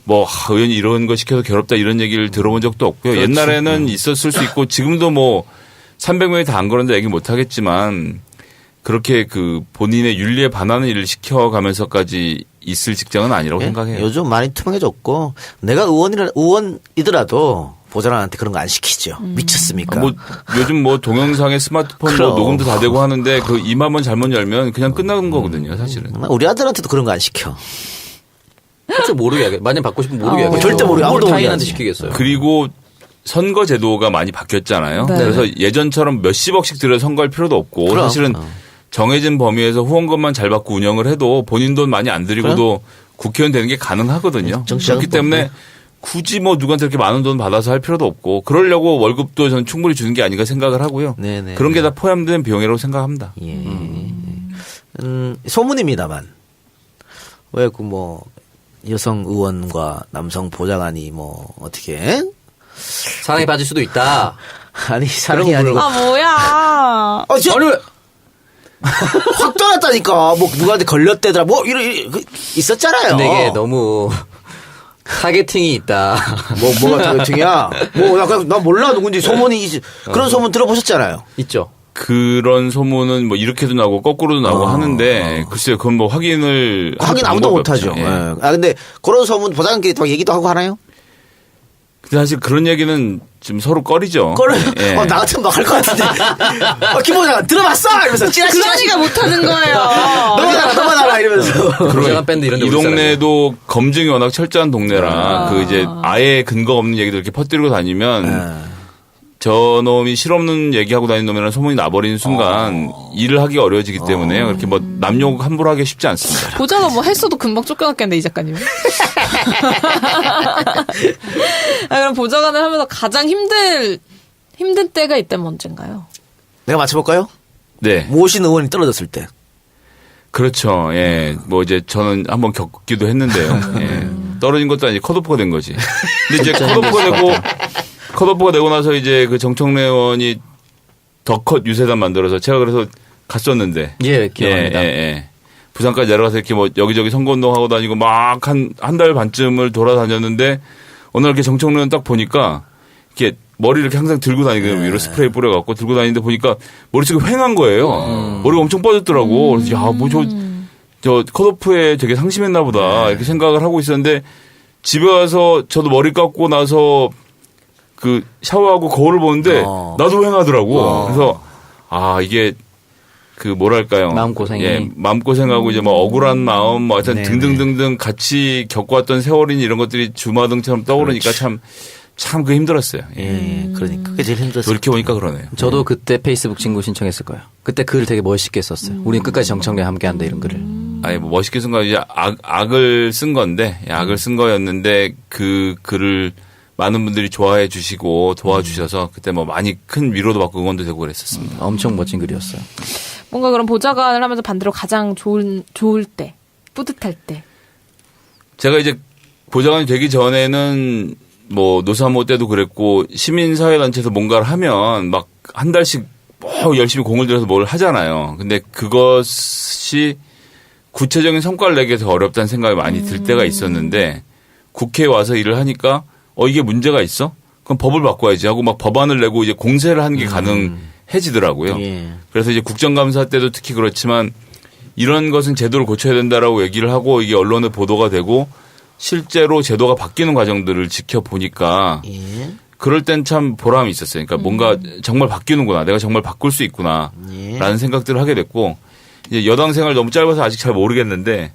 뭐 의원이 이런 거 시켜서 괴롭다 이런 얘기를 들어본 적도 없고요. 그렇지. 옛날에는 있었을 수 있고 지금도 뭐 300명이 다 안 그런데 얘기 못 하겠지만 그렇게 그 본인의 윤리에 반하는 일을 시켜가면서까지 있을 직장은 아니라고 생각해요.
요즘 많이 투명해졌고 내가 의원이더라도 보좌관한테 그런 거 안 시키죠. 미쳤습니까?
뭐 요즘 뭐 동영상에 스마트폰으로 녹음도 다 되고 하는데 그 입만 잘못 열면 그냥 끝나는 거거든요, 사실은.
우리 아들한테도 그런 거 안 시켜.
진짜 모르게 하겠. 만약 받고 싶으면 모르게 하겠죠.
절대 모르게 아무도 모르게
타인한테 시키겠어요.
그리고 선거 제도가 많이 바뀌었잖아요.
네.
그래서 예전처럼 몇십억씩 들여 선거할 필요도 없고
그럼.
사실은 정해진 범위에서 후원금만 잘 받고 운영을 해도 본인 돈 많이 안 들이고도 국회의원 되는 게 가능하거든요. 그렇기 때문에 굳이 뭐 누구한테 이렇게 많은 돈 받아서 할 필요도 없고 그러려고 월급도 저는 충분히 주는 게 아닌가 생각을 하고요.
네네.
그런 게 다 포함된 비용이라고 생각합니다.
예. 소문입니다만 왜 그 뭐 여성 의원과 남성 보좌관이 뭐 어떻게
사랑에 빠질 수도 있다.
아니 사랑이 아니고
뭐야?
아니 왜? 확 떠났다니까. 뭐 누구한테 걸렸대더라. 뭐 이런 있었잖아요.
근데 이게 너무 타겟팅이 있다.
뭐가 타겟팅이야? 나 몰라 누군지 소문이 그런 소문 들어보셨잖아요.
있죠.
그런 소문은 뭐 이렇게도 나오고 거꾸로도 나오고 하는데 글쎄요, 그건 뭐 확인
아무도 못하죠.
예.
근데 그런 소문 보장끼리 막 얘기도 하고 하나요?
근데 사실 그런 얘기는 좀 서로 꺼리죠. 예.
나 같으면 막 할 것 같은데. 김 보장관 들어봤어? 이러면서
그러니까 못하는 거예요.
너만 알아 이러면서.
보자관 밴드 이런 데
이 동네도 검증이 워낙 철저한 동네라 그 이제 아예 근거 없는 얘기들 이렇게 퍼뜨리고 다니면 저놈이 실없는 얘기하고 다니는 놈이라는 소문이 나버리는 순간 일을 하기가 어려워지기 때문에 그렇게 뭐 남욕 함부로 하기 쉽지 않습니다.
보자가 뭐 했어도 금방 쫓겨났겠네, 이 작가님. 그럼 보좌관을 하면서 가장 힘든 때가 있다면 언젠가요?
내가 맞춰볼까요?
네.
모신 의원이 떨어졌을 때.
그렇죠. 예. 뭐 이제 저는 한번 겪기도 했는데요. 예. 떨어진 것도 아니고 컷오프가 된 거지. 근데 이제 컷오프가 되고 나서 이제 그 정청래 의원이 더컷 유세단 만들어서 제가 그래서 갔었는데.
예, 기억합니다.
예. 부산까지 내려가서 이렇게 뭐 여기저기 선거운동 하고 다니고 막 한 달 반쯤을 돌아다녔는데 어느 날 이렇게 정청래 의원 딱 보니까 이렇게 머리를 이렇게 항상 들고 다니거든요. 위로 스프레이 뿌려갖고 들고 다니는데 보니까 머리속이 휑한 거예요. 머리가 엄청 빠졌더라고. 그래서 저 컷오프에 되게 상심했나 보다. 이렇게 생각을 하고 있었는데 집에 와서 저도 머리 감고 나서 그 샤워하고 거울을 보는데 나도 휑하더라고. 그래서 이게 그 뭐랄까요.
마음고생이.
예, 마음고생하고 이제 뭐 억울한 마음 뭐 하여튼 등등등등 같이 겪어왔던 세월이니 이런 것들이 주마등처럼 떠오르니까 참 그 힘들었어요.
그러니까 그게 제일 힘들었어요.
돌이켜보니까 그러네요.
저도 그때 페이스북 친구 신청했을 거예요. 그때 글을 되게 멋있게 썼어요. 우린 끝까지 정청래 함께한다 이런 글을.
아니 뭐 멋있게 쓴 거 이제 악을 쓴 건데 악을 쓴 거였는데 그 글을 많은 분들이 좋아해 주시고 도와주셔서 그때 뭐 많이 큰 위로도 받고 응원도 되고 그랬었습니다.
엄청 멋진 글이었어요.
뭔가 그런 보좌관을 하면서 반대로 가장 좋을 때, 뿌듯할 때.
제가 이제 보좌관이 되기 전에는 뭐 노사모 때도 그랬고 시민사회단체에서 뭔가를 하면 막 한 달씩 뭐 열심히 공을 들여서 뭘 하잖아요. 근데 그것이 구체적인 성과를 내기 더 어렵다는 생각이 많이 들 때가 있었는데 국회에 와서 일을 하니까 이게 문제가 있어? 그럼 법을 바꿔야지 하고 막 법안을 내고 이제 공세를 하는 게 가능해지더라고요. 그래서 이제 국정감사 때도 특히 그렇지만 이런 것은 제도를 고쳐야 된다라고 얘기를 하고 이게 언론에 보도가 되고 실제로 제도가 바뀌는 과정들을 지켜보니까 그럴 땐 참 보람이 있었어요. 그러니까 뭔가 정말 바뀌는구나. 내가 정말 바꿀 수 있구나. 라는 생각들을 하게 됐고 이제 여당 생활 너무 짧아서 아직 잘 모르겠는데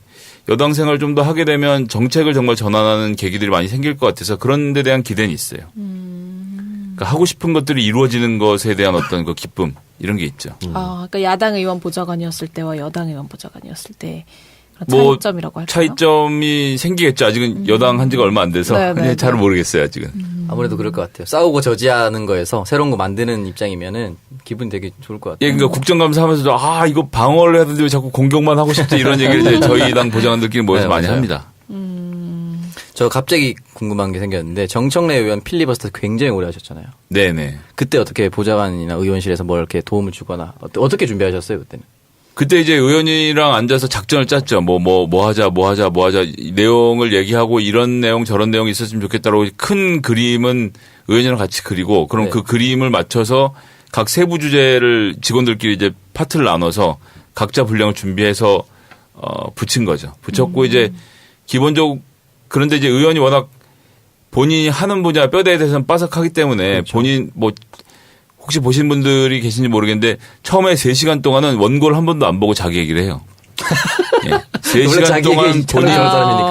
여당 생활 좀 더 하게 되면 정책을 정말 전환하는 계기들이 많이 생길 것 같아서 그런 데 대한 기대는 있어요. 그러니까 하고 싶은 것들이 이루어지는 것에 대한 어떤 그 기쁨 이런 게 있죠.
그러니까 야당 의원 보좌관이었을 때와 여당 의원 보좌관이었을 때
뭐
차이점이라고 할까요?
차이점이 생기겠죠. 아직은 여당 한 지가 얼마 안 돼서 잘 모르겠어요. 아직은.
아무래도 그럴 것 같아요. 싸우고 저지하는 거에서 새로운 거 만드는 입장이면은 기분 되게 좋을 것 같아요.
예, 그러니까 국정감사 하면서도 이거 방어를 해야 되는데 왜 자꾸 공격만 하고 싶지 이런 얘기를 이제 저희 당 보좌관들끼리 모여서 많이 합니다.
저 갑자기 궁금한 게 생겼는데 정청래 의원 필리버스터 굉장히 오래 하셨잖아요.
네네.
그때 어떻게 보좌관이나 의원실에서 뭘 이렇게 도움을 주거나 어떻게 준비하셨어요 그때는?
그때 이제 의원이랑 앉아서 작전을 짰죠. 뭐 하자. 내용을 얘기하고 이런 내용 저런 내용이 있었으면 좋겠다라고 큰 그림은 의원이랑 같이 그리고 그럼 그 그림을 맞춰서 각 세부 주제를 직원들끼리 이제 파트를 나눠서 각자 분량을 준비해서 붙인 거죠. 붙였고 이제 기본적으로 그런데 이제 의원이 워낙 본인이 하는 분야 뼈대에 대해서는 빠삭하기 때문에 그렇죠. 본인 뭐 혹시 보신 분들이 계신지 모르겠는데 처음에 3시간 동안은 원고를 한 번도 안 보고 자기 얘기를 해요. 예. 3시간 동안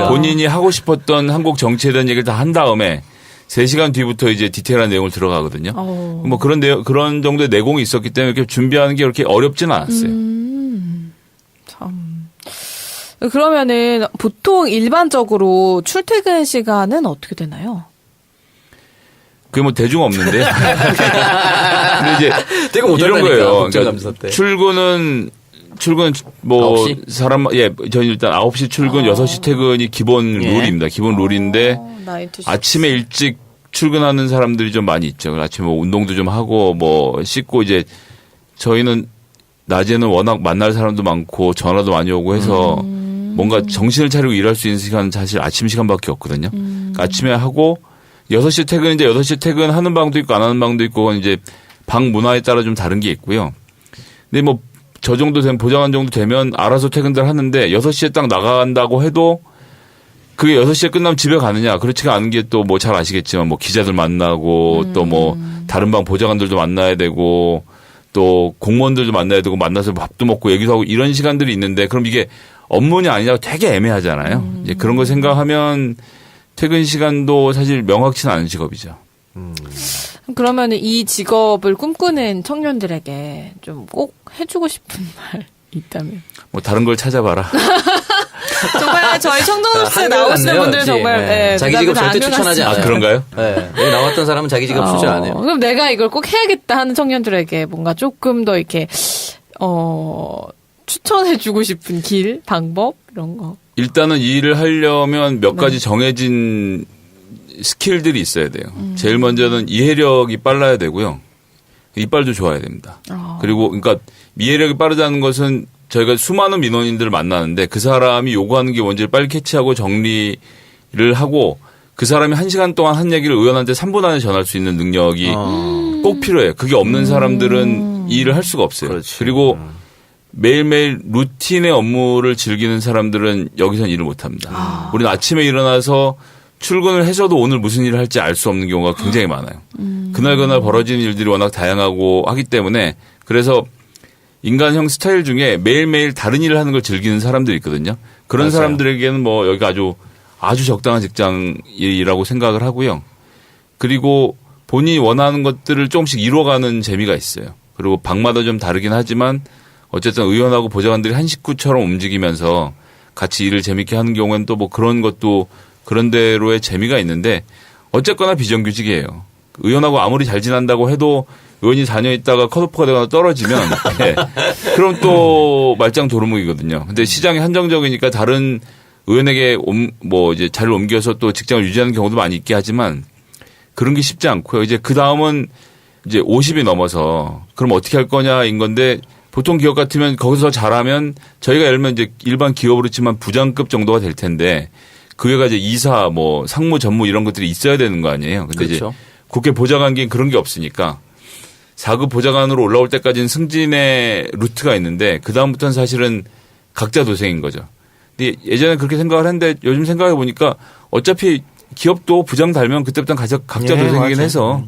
본인이 하고 싶었던 한국 정치에 대한 얘기를 다 한 다음에 3시간 뒤부터 이제 디테일한 내용을 들어가거든요. 뭐 그런 정도의 내공이 있었기 때문에 이렇게 준비하는 게 그렇게 어렵지는 않았어요.
참. 그러면은 보통 일반적으로 출퇴근 시간은 어떻게 되나요?
그게 뭐 대중 없는데. 근데 이제
되게
이런 거예요.
그러니까
출근은 뭐
9시?
저희 일단 9시 출근, 6시 퇴근이 기본 룰입니다. 기본 룰인데 아침에 일찍 출근하는 사람들이 좀 많이 있죠. 아침에 뭐 운동도 좀 하고 뭐 씻고 이제 저희는 낮에는 워낙 만날 사람도 많고 전화도 많이 오고 해서 뭔가 정신을 차리고 일할 수 있는 시간은 사실 아침 시간밖에 없거든요. 그러니까 아침에 하고 6시 퇴근, 이제 6시 퇴근하는 방도 있고 안 하는 방도 있고 그건 이제 방 문화에 따라 좀 다른 게 있고요. 근데 뭐 저 정도 되면 보장한 정도 되면 알아서 퇴근들 하는데 6시에 딱 나간다고 해도 그게 6시에 끝나면 집에 가느냐? 그렇지가 않은 게 또 뭐 잘 아시겠지만 뭐 기자들 만나고 또 뭐 다른 방 보좌관들도 만나야 되고 또 공무원들도 만나야 되고 만나서 밥도 먹고 얘기도 하고 이런 시간들이 있는데 그럼 이게 업무냐 아니냐고 되게 애매하잖아요. 이제 그런 거 생각하면 퇴근 시간도 사실 명확치는 않은 직업이죠.
그러면 이 직업을 꿈꾸는 청년들에게 좀 꼭 해주고 싶은 말 있다면?
뭐 다른 걸 찾아봐라.
정말 저희 청정잡스에 나오시는 분들 정말 네,
자기 직업 절대
대답이 다
추천하지
안면하시죠.
않아요.
그런가요?
네. 여기 나왔던 사람은 자기 직업 추천 안 해요.
그럼 내가 이걸 꼭 해야겠다 하는 청년들에게 뭔가 조금 더 이렇게 추천해주고 싶은 길, 방법 이런 거.
일단은 이 일을 하려면 몇 가지 정해진 스킬들이 있어야 돼요. 제일 먼저는 이해력이 빨라야 되고요. 이빨도 좋아야 됩니다. 그리고 그러니까 이해력이 빠르다는 것은 저희가 수많은 민원인들을 만나는데 그 사람이 요구하는 게 뭔지를 빨리 캐치하고 정리를 하고 그 사람이 1시간 동안 한 얘기를 의원한테 3분 안에 전할 수 있는 능력이 꼭 필요해요. 그게 없는 사람들은 이 일을 할 수가 없어요.
그렇지.
그리고 매일매일 루틴의 업무를 즐기는 사람들은 여기선 일을 못합니다. 우리는 아침에 일어나서 출근을 해서도 오늘 무슨 일을 할지 알 수 없는 경우가 굉장히 많아요. 그날 벌어지는 일들이 워낙 다양하고 하기 때문에 그래서 인간형 스타일 중에 매일매일 다른 일을 하는 걸 즐기는 사람들이 있거든요. 그런
맞아요.
사람들에게는 뭐 여기가 아주 적당한 직장이라고 생각을 하고요. 그리고 본인이 원하는 것들을 조금씩 이뤄가는 재미가 있어요. 그리고 방마다 좀 다르긴 하지만 어쨌든 의원하고 보좌관들이 한 식구처럼 움직이면서 같이 일을 재밌게 하는 경우에는 또 뭐 그런 것도 그런 대로의 재미가 있는데 어쨌거나 비정규직이에요. 의원하고 아무리 잘 지낸다고 해도 의원이 4년 있다가 컷오프가 되거나 떨어지면 네. 그럼 또 말짱 도루묵이거든요. 근데 시장이 한정적이니까 다른 의원에게 뭐 이제 자리를 옮겨서 또 직장을 유지하는 경우도 많이 있게 하지만 그런 게 쉽지 않고요. 이제 그 다음은 이제 50이 넘어서 그럼 어떻게 할 거냐인 건데 보통 기업 같으면 거기서 잘하면 저희가 예를 들면 이제 일반 기업으로 치면 부장급 정도가 될 텐데 그 외가 이제 이사 뭐 상무 전무 이런 것들이 있어야 되는 거 아니에요. 근데
그렇죠.
이제 국회 보좌관계는 그런 게 없으니까 4급 보좌관으로 올라올 때까지는 승진의 루트가 있는데 그다음부터는 사실은 각자 도생인 거죠. 근데 예전에 그렇게 생각을 했는데 요즘 생각해 보니까 어차피 기업도 부장 달면 그때부터는 각자
예,
도생이긴
맞아요.
해서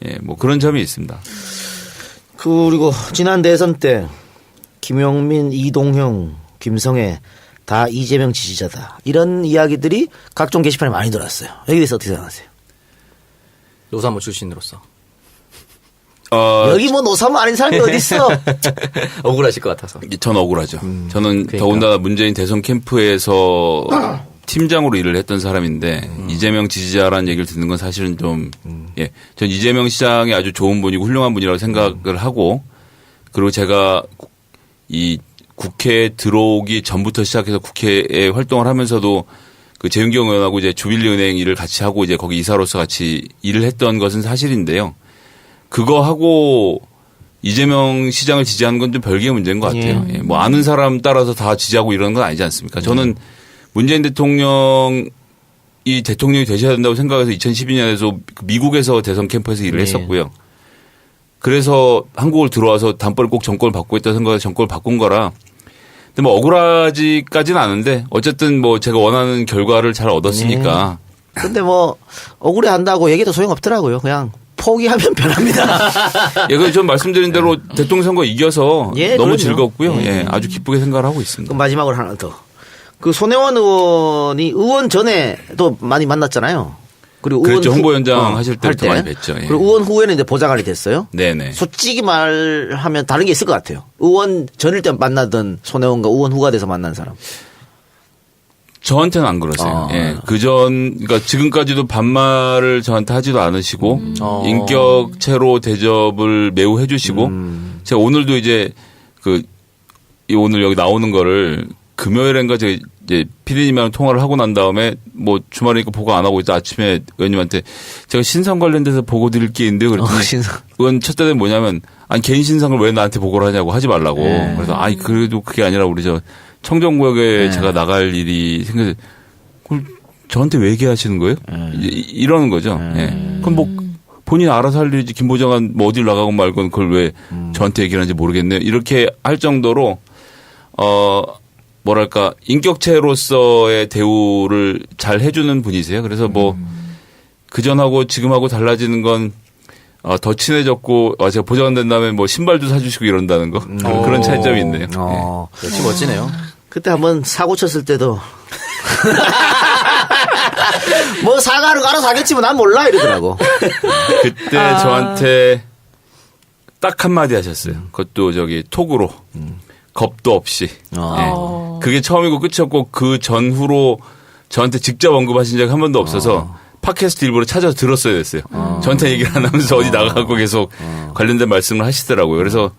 예, 뭐 그런 점이 있습니다.
그리고 지난 대선 때 김용민, 이동형, 김성애 다 이재명 지지자다. 이런 이야기들이 각종 게시판에 많이 돌았어요. 여기에 대해서 어떻게 생각하세요?
노사모 출신으로서
여기 뭐 노사모 아닌 사람이 어디 있어?
억울하실 것 같아서.
전 억울하죠. 저는
그러니까.
더군다나 문재인 대선 캠프에서 팀장으로 일을 했던 사람인데 이재명 지지자라는 얘기를 듣는 건 사실은 좀 예, 전 이재명 시장이 아주 좋은 분이고 훌륭한 분이라고 생각을 하고 그리고 제가 이 국회에 들어오기 전부터 시작해서 국회에 활동을 하면서도 그 재윤경 의원하고 이제 주빌리은행 일을 같이 하고 이제 거기 이사로서 같이 일을 했던 것은 사실인데요. 그거 하고 이재명 시장을 지지하는 건 좀 별개의 문제인 것 같아요. 예, 뭐 아는 사람 따라서 다 지지하고 이러는 건 아니지 않습니까? 저는 문재인 대통령이 대통령이 되셔야 된다고 생각해서 2012년에도 미국에서 대선 캠프에서 일을 했었고요. 그래서 한국을 들어와서 단번에 꼭 정권을 바꾸고 있다 생각해서 정권을 바꾼 거라. 근데 뭐 억울하지까지는 않은데 어쨌든 뭐 제가 원하는 결과를 잘 얻었으니까.
근데 뭐 억울해 한다고 얘기도 소용없더라고요. 그냥 포기하면 변합니다.
예, 그 전 말씀드린 대로 대통령 선거 이겨서
예,
너무
그럼요.
즐겁고요. 예, 아주 기쁘게 생각을 하고 있습니다.
그럼 마지막으로 하나 더. 그 손혜원 의원이 의원 전에도 많이 만났잖아요. 그리고
그랬죠.
의원
홍보위원장 하실 때부터 많이 뵀죠. 예.
그리고 의원 후에는 이제 보좌관이 됐어요.
네네.
솔직히 말하면 다른 게 있을 것 같아요. 의원 전일 때 만나던 손혜원과 의원 후가 돼서 만난 사람.
저한테는 안 그러세요. 예. 그러니까 지금까지도 반말을 저한테 하지도 않으시고, 인격체로 대접을 매우 해주시고, 제가 오늘도 이제 오늘 여기 나오는 거를 금요일인가 제가 이제 피디님이랑 통화를 하고 난 다음에 뭐 주말이니까 보고 안 하고 있다 아침에 의원님한테 제가 신상 관련돼서 보고 드릴 게 있는데요. 그랬더니
신상.
의원 첫 대는 뭐냐면 아니 개인 신상을 왜 나한테 보고를 하냐고 하지 말라고. 그래서 아니 그래도 그게 아니라 우리 저 청정구역에 제가 나갈 일이 생겨서 그걸 저한테 왜 얘기하시는 거예요? 이러는 거죠. 예. 그럼 뭐 본인 알아서 할 일이지 김 보좌관 뭐 어딜 나가고 말고는 그걸 왜 저한테 얘기를 하는지 모르겠네요. 이렇게 할 정도로 뭐랄까 인격체로서의 대우를 잘 해주는 분이세요. 그래서 뭐 그전하고 지금하고 달라지는 건 더 친해졌고 제가 보좌관 된 다음에 뭐 신발도 사주시고 이런다는 거 그런 차이점이 있네요.
역시 멋지네요.
그때 한번 사고 쳤을 때도 뭐 사과를 알아서 하겠지 뭐 난 몰라 이러더라고.
그때 저한테 딱 한마디 하셨어요. 그것도 저기 톡으로 겁도 없이. 예. 그게 처음이고 끝이었고 그 전후로 저한테 직접 언급하신 적이 한 번도 없어서 팟캐스트 일부러 찾아서 들었어야 됐어요. 저한테 얘기를 안 하면서 어디 나가고 계속 관련된 말씀을 하시더라고요. 그래서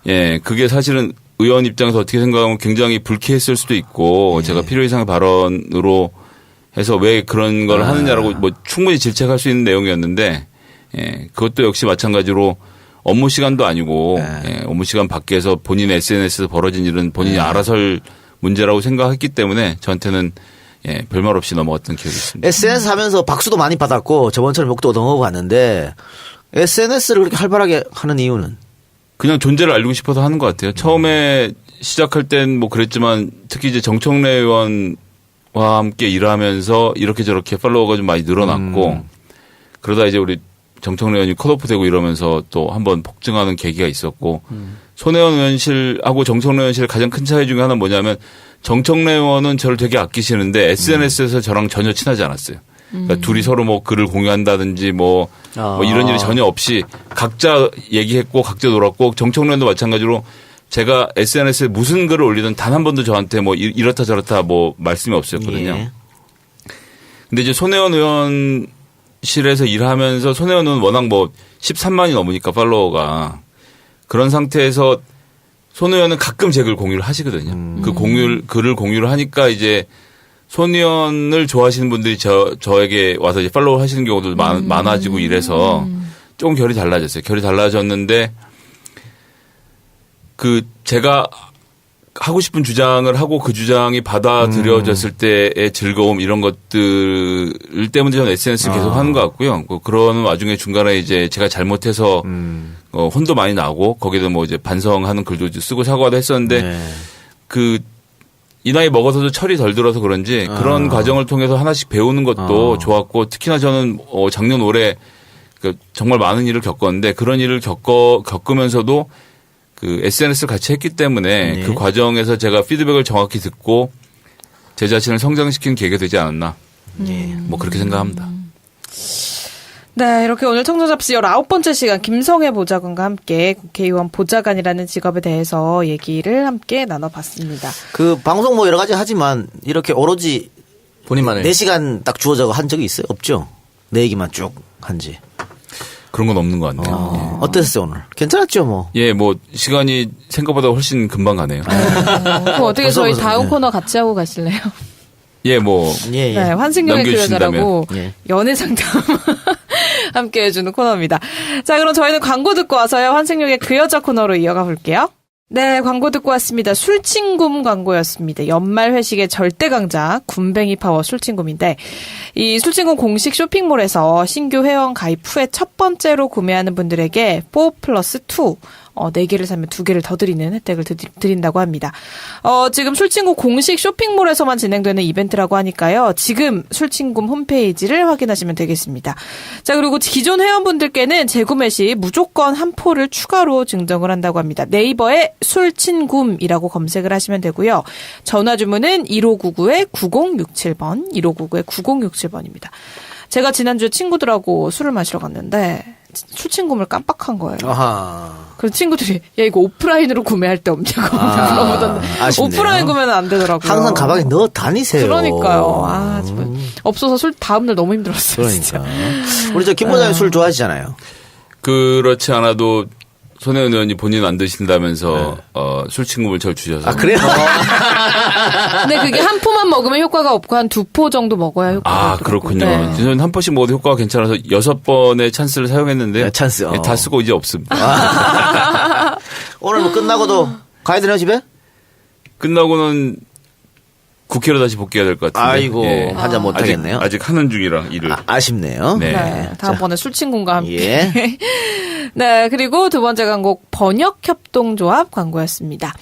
예, 그게 사실은 의원 입장에서 어떻게 생각하면 굉장히 불쾌했을 수도 있고 제가 필요 이상의 발언으로 해서 왜 그런 걸 하느냐라고 뭐 충분히 질책할 수 있는 내용이었는데 예, 그것도 역시 마찬가지로 업무 시간도 아니고 예, 업무 시간 밖에서 본인의 SNS에서 벌어진 일은 본인이 알아서 할 문제라고 생각했기 때문에 저한테는 예, 별말 없이 넘어갔던 기억이 있습니다.
SNS 하면서 박수도 많이 받았고 저번처럼 욕도 얻어먹어 봤는데 SNS를 그렇게 활발하게 하는 이유는?
그냥 존재를 알리고 싶어서 하는 것 같아요. 처음에 시작할 땐 뭐 그랬지만 특히 이제 정청래 의원과 함께 일하면서 이렇게 저렇게 팔로워가 좀 많이 늘어났고 그러다 이제 우리 정청래 의원이 컷오프 되고 이러면서 또 한번 폭증하는 계기가 있었고 손혜원 의원실하고 정청래 의원실의 가장 큰 차이 중에 하나는 뭐냐면 정청래 의원은 저를 되게 아끼시는데 SNS에서 저랑 전혀 친하지 않았어요. 그러니까 둘이 서로 뭐 글을 공유한다든지 뭐 이런 일이 전혀 없이 각자 얘기했고 각자 놀았고 정청래 의원도 마찬가지로 제가 SNS에 무슨 글을 올리든 단 한 번도 저한테 뭐 이렇다 저렇다 뭐 말씀이 없었거든요.
예.
근데 이제 손혜원 의원실에서 일하면서 손혜원 의원은 워낙 뭐 13만이 넘으니까 팔로워가 그런 상태에서 손 의원은 가끔 제 글 공유를 하시거든요. 그 글을 공유를 하니까 이제 손 의원을 좋아하시는 분들이 저에게 와서 이제 팔로우 하시는 경우도 많아지고 이래서 조금 결이 달라졌어요. 결이 달라졌는데 그 제가 하고 싶은 주장을 하고 그 주장이 받아들여졌을 때의 즐거움 이런 것들 때문에 저는 SNS를 계속 하는 것 같고요. 그런 와중에 중간에 이제 제가 잘못해서 혼도 많이 나고 거기도 뭐 이제 반성하는 글도 쓰고 사과도 했었는데 그 이 나이 먹어서도 철이 덜 들어서 그런지 그런 과정을 통해서 하나씩 배우는 것도 좋았고 특히나 저는 작년 올해 정말 많은 일을 겪었는데 그런 일을 겪으면서도 그 SNS를 같이 했기 때문에 그 과정에서 제가 피드백을 정확히 듣고 제 자신을 성장시키는 계기가 되지 않았나. 뭐 그렇게 생각합니다.
네, 이렇게 오늘 청정잡시 19번째 시간 김성애 보좌관과 함께 국회의원 보좌관이라는 직업에 대해서 얘기를 함께 나눠봤습니다.
그 방송 뭐 여러 가지 하지만 이렇게 오로지
본인만의
4시간 딱 주어져 한 적이 있어요? 없죠? 내 얘기만 쭉 한지.
그런 건 없는 것 같네요.
어땠어요 오늘? 괜찮았죠 뭐?
예, 뭐 시간이 생각보다 훨씬 금방 가네요.
그럼 어떻게 저희 다음 코너 같이 하고 가실래요?
예, 뭐
예, 예.
네, 환승역의 그 여자라고
예.
연애 상담 함께 해주는 코너입니다. 자, 그럼 저희는 광고 듣고 와서요. 환승역의 그 여자 코너로 이어가 볼게요. 네, 광고 듣고 왔습니다. 술친굼 광고였습니다. 연말 회식의 절대 강자 굼벵이 파워 술친굼인데 이 술친굼 공식 쇼핑몰에서 신규 회원 가입 후에 첫 번째로 구매하는 분들에게 4+2 4개를 사면 2개를 더 드리는 혜택을 드린다고 합니다. 지금 술친굼 공식 쇼핑몰에서만 진행되는 이벤트라고 하니까요. 지금 술친굼 홈페이지를 확인하시면 되겠습니다. 자, 그리고 기존 회원분들께는 재구매 시 무조건 한 포를 추가로 증정을 한다고 합니다. 네이버에 술친굼이라고 검색을 하시면 되고요. 전화 주문은 1599-9067번, 1599-9067번입니다. 제가 지난주에 친구들하고 술을 마시러 갔는데 술친굼을 깜빡한 거예요.
아하.
그래서 친구들이 야 이거 오프라인으로 구매할 데 없냐고 물어보던데
아쉽네요.
오프라인 구매는 안 되더라고요.
항상 가방에 넣어 다니세요.
그러니까요. 정말 없어서 술 다음날 너무 힘들었어요.
그러니까.
진짜.
우리 저 김 보장님 술 좋아하시잖아요.
그렇지 않아도 손혜원 의원이 본인 안 드신다면서 술친굼을 저 주셔서.
아 그래요?
근데 그게 한 포만 먹으면 효과가 없고 한 2포 정도 먹어야 효과가 있더라고요.
그렇군요.
네.
저는 한 번씩 먹어도 효과가 괜찮아서 6번의 찬스를 사용했는데
네, 찬스.
예, 다 쓰고 이제 없습니다.
오늘 뭐 끝나고도 가야 되나요 집에?
끝나고는 국회로 다시 복귀해야 될 것 같은데.
아이고, 한잔 못 하겠네요.
아직 하는 중이라 일을.
아쉽네요.
네.
네, 다음번에 술친구과 함께.
예.
네, 그리고 두 번째 광고 번역협동조합 광고였습니다.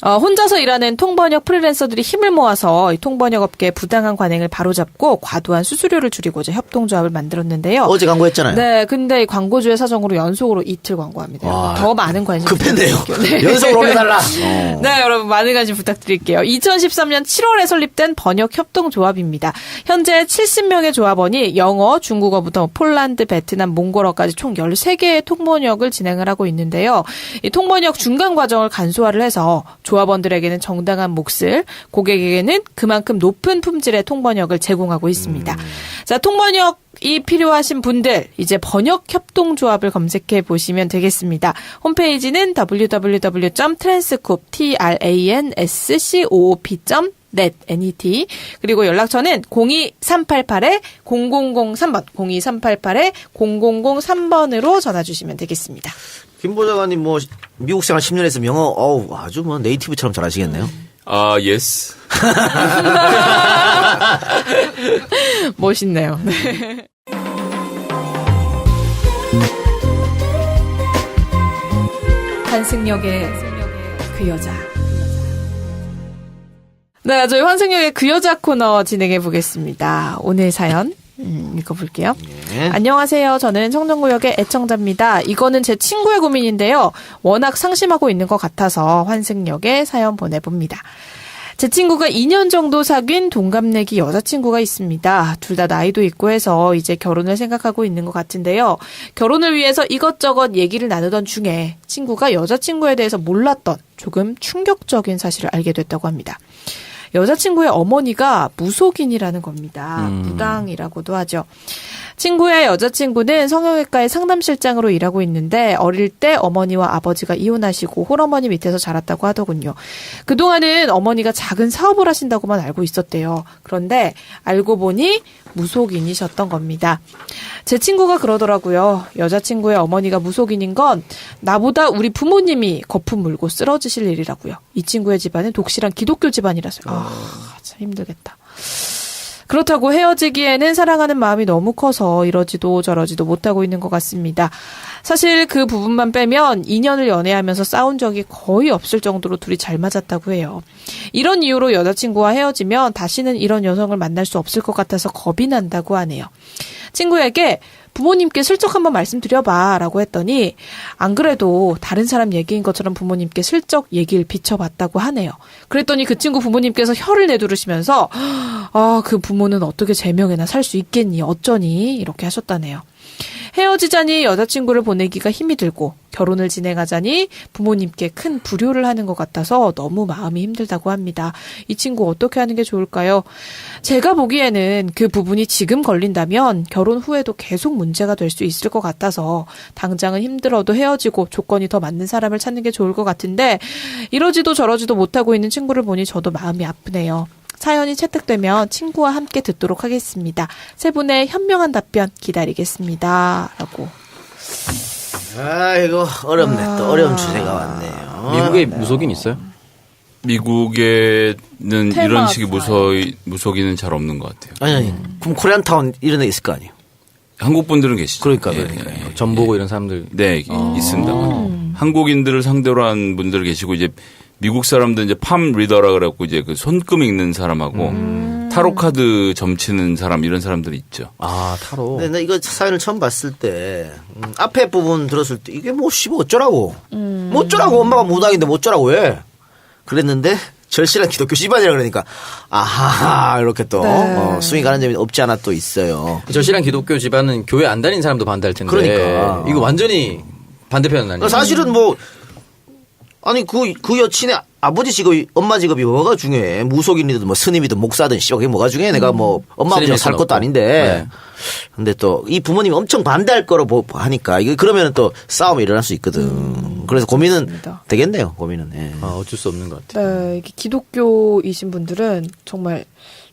혼자서 일하는 통번역 프리랜서들이 힘을 모아서 이 통번역 업계의 부당한 관행을 바로잡고 과도한 수수료를 줄이고자 협동조합을 만들었는데요.
어제 광고했잖아요.
네, 근데 이 광고주의 사정으로 연속으로 이틀 광고합니다.
와,
더 많은 관심
급했네요.
부탁드릴게요. 네.
연속으로 올려달라.
네, 여러분 많은 관심 부탁드릴게요. 2013년 7월에 설립된 번역협동조합입니다. 현재 70명의 조합원이 영어, 중국어부터 폴란드, 베트남, 몽골어까지 총 13개의 통번역을 진행을 하고 있는데요. 이 통번역 중간 과정을 간소화를 해서 조합원들에게는 정당한 몫을, 고객에게는 그만큼 높은 품질의 통번역을 제공하고 있습니다. 자, 통번역이 필요하신 분들 이제 번역협동조합을 검색해 보시면 되겠습니다. 홈페이지는 www.transcoop.net 그리고 연락처는 02388-0003번 02388-0003번으로 전화 주시면 되겠습니다.
김 보좌관님 뭐 미국 생활 10년 했으면 영어 아주 뭐 네이티브처럼 잘하시겠네요.
예스.
멋있네요. 네. 환승역의 그 여자. 네, 저희 환승역의 그 여자 코너 진행해 보겠습니다. 오늘 사연 읽어볼게요.
네.
안녕하세요. 저는 청정구역의 애청자입니다. 이거는 제 친구의 고민인데요. 워낙 상심하고 있는 것 같아서 환승역에 사연 보내봅니다. 제 친구가 2년 정도 사귄 동갑내기 여자친구가 있습니다. 둘 다 나이도 있고 해서 이제 결혼을 생각하고 있는 것 같은데요. 결혼을 위해서 이것저것 얘기를 나누던 중에 친구가 여자친구에 대해서 몰랐던 조금 충격적인 사실을 알게 됐다고 합니다. 여자친구의 어머니가 무속인이라는 겁니다. 무당이라고도 하죠. 친구의 여자친구는 성형외과의 상담실장으로 일하고 있는데 어릴 때 어머니와 아버지가 이혼하시고 홀어머니 밑에서 자랐다고 하더군요. 그동안은 어머니가 작은 사업을 하신다고만 알고 있었대요. 그런데 알고 보니 무속인이셨던 겁니다. 제 친구가 그러더라고요. 여자친구의 어머니가 무속인인 건 나보다 우리 부모님이 거품 물고 쓰러지실 일이라고요. 이 친구의 집안은 독실한 기독교 집안이라서요. 참 힘들겠다. 그렇다고 헤어지기에는 사랑하는 마음이 너무 커서 이러지도 저러지도 못하고 있는 것 같습니다. 사실 그 부분만 빼면 2년을 연애하면서 싸운 적이 거의 없을 정도로 둘이 잘 맞았다고 해요. 이런 이유로 여자친구와 헤어지면 다시는 이런 여성을 만날 수 없을 것 같아서 겁이 난다고 하네요. 친구에게 부모님께 슬쩍 한번 말씀드려봐 라고 했더니 안 그래도 다른 사람 얘기인 것처럼 부모님께 슬쩍 얘기를 비춰봤다고 하네요. 그랬더니 그 친구 부모님께서 혀를 내두르시면서 그 부모는 어떻게 제 명예나 살 수 있겠니 어쩌니 이렇게 하셨다네요. 헤어지자니 여자친구를 보내기가 힘이 들고 결혼을 진행하자니 부모님께 큰 불효를 하는 것 같아서 너무 마음이 힘들다고 합니다. 이 친구 어떻게 하는 게 좋을까요? 제가 보기에는 그 부분이 지금 걸린다면 결혼 후에도 계속 문제가 될 수 있을 것 같아서 당장은 힘들어도 헤어지고 조건이 더 맞는 사람을 찾는 게 좋을 것 같은데 이러지도 저러지도 못하고 있는 친구를 보니 저도 마음이 아프네요. 사연이 채택되면 친구와 함께 듣도록 하겠습니다. 세 분의 현명한 답변 기다리겠습니다. 라고.
이거 어렵네. 또 어려운 주제가 왔네요.
미국에 무속인 있어요?
미국에는 이런 식의
테마사요.
무속인은 잘 없는 것 같아요.
아니. 그럼 코리안타운 이런 데 있을 거 아니에요?
한국 분들은 계시죠.
그러니까.
전보고 이런 사람들.
네, 있습니다. 한국인들을 상대로 한 분들 계시고 이제 미국 사람들 이제 팜 리더라 그래갖고 이제 그 손금 읽는 사람하고 타로 카드 점치는 사람 이런 사람들이 있죠.
타로.
근데 나 이거 사연을 처음 봤을 때 앞에 부분 들었을 때 이게 뭐 어쩌라고. 뭐 어쩌라고 엄마가 무당인데 뭐 어쩌라고 해. 그랬는데 절실한 기독교 집안이라 그러니까 아하 이렇게 또 수익 가는 점이 없지 않아 또 있어요.
절실한 기독교 집안은 교회 안 다니는 사람도 반대할 텐데.
그러니까.
이거 완전히 반대편은 아니에요.
사실은 뭐 아니 그 여친의 아버지 직업이 엄마 직업이 뭐가 중요해? 무속인이든 뭐 스님이든 목사든 그게 뭐가 중요해? 내가 뭐 엄마 아버지랑 살 것도 아닌데.
네.
근데 또 이 부모님이 엄청 반대할 거로 하니까 이게 그러면은 또 싸움이 일어날 수 있거든. 그래서 고민은
맞습니다.
되겠네요. 고민은. 예.
어쩔 수 없는 것 같아요.
네, 이게 기독교이신 분들은 정말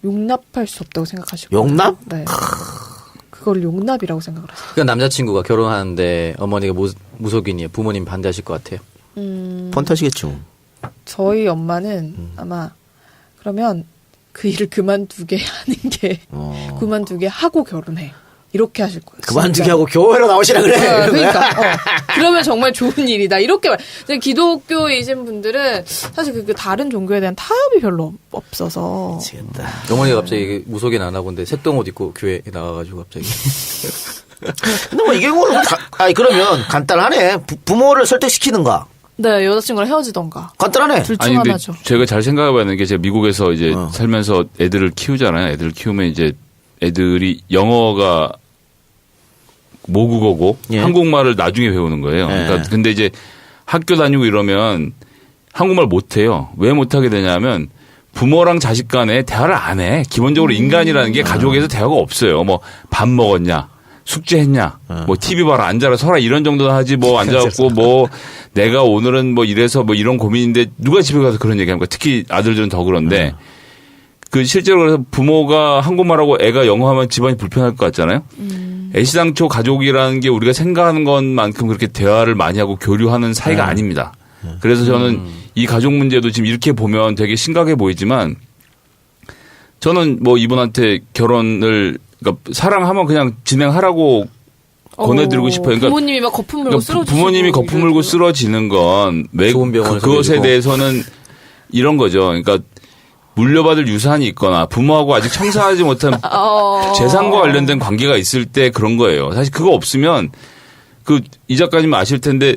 용납할 수 없다고 생각하실 거예요.
용납?
네. 그걸 용납이라고 생각을 하세요.
그러니까 남자친구가 결혼하는데 어머니가 무속인이에요. 부모님 반대하실 것 같아요.
펀트하시겠죠.
저희 엄마는 아마 그러면 그 일을 그만두게 하는 게 그만두게 하고 결혼해. 이렇게 하실 거예요.
그만두게
진짜.
하고 교회로 나오시라 그래.
그러니까 그러면 정말 좋은 일이다. 이렇게 말. 기독교이신 분들은 사실 그 다른 종교에 대한 타협이 별로 없어서.
미치겠다.
어머니가 갑자기 무속인 안 하고 근데 색동옷 입고 교회에 나가가지고 갑자기.
근데 뭐 이게 그러면 간단하네. 부모를 설득시키는가.
네, 여자친구랑 헤어지던가.
간단하네.
둘 중
아니 근데
하나죠.
제가 잘 생각해봤는 게 제가 미국에서 이제 살면서 애들을 키우잖아요. 애들을 키우면 이제 애들이 영어가 모국어고
예.
한국말을 나중에 배우는 거예요.
예.
그러니까 근데 이제 학교 다니고 이러면 한국말 못해요. 왜 못하게 되냐면 부모랑 자식 간에 대화를 안 해. 기본적으로 인간이라는 게 가족에서 대화가 없어요. 뭐 밥 먹었냐, 숙제했냐, 뭐 TV 봐라, 앉아라, 서라 이런 정도는 하지 뭐 앉아갖고 뭐 내가 오늘은 뭐 이래서 뭐 이런 고민인데 누가 집에 가서 그런 얘기합니까? 특히 아들들은 더 그런데 그 실제로 그래서 부모가 한국말하고 애가 영어하면 집안이 불편할 것 같잖아요. 애시당초 가족이라는 게 우리가 생각하는 것만큼 그렇게 대화를 많이 하고 교류하는 사이가 아닙니다. 그래서 저는 이 가족 문제도 지금 이렇게 보면 되게 심각해 보이지만 저는 뭐 이분한테 결혼을 그러니까 사랑하면 그냥 진행하라고 권해드리고 싶어요. 그러니까
부모님이 막 거품 물고 쓰러지고
부모님이 거품 물고 쓰러지는 건
좋은 병원을
그것에
소개해주고.
대해서는 이런 거죠. 그러니까 물려받을 유산이 있거나 부모하고 아직 청산하지 못한 재산과 관련된 관계가 있을 때 그런 거예요. 사실 그거 없으면 이 작가님 아실 텐데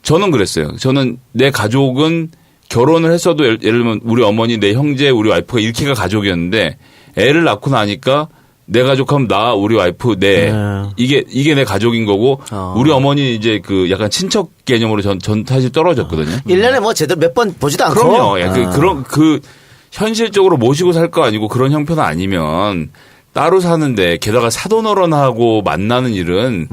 저는 그랬어요. 저는 내 가족은 결혼을 했어도 예를 들면 우리 어머니, 내 형제, 우리 와이프가 이렇게가 가족이었는데 애를 낳고 나니까 내 가족하면 나, 우리 와이프, 내 이게 내 가족인 거고 우리 어머니 이제 그 약간 친척 개념으로 전 사실 떨어졌거든요.
1년에 뭐 제대로 몇 번 보지도 않고.
그럼요. 예, 그런 현실적으로 모시고 살 거 아니고 그런 형편 아니면 따로 사는데 게다가 사돈어른하고 만나는 일은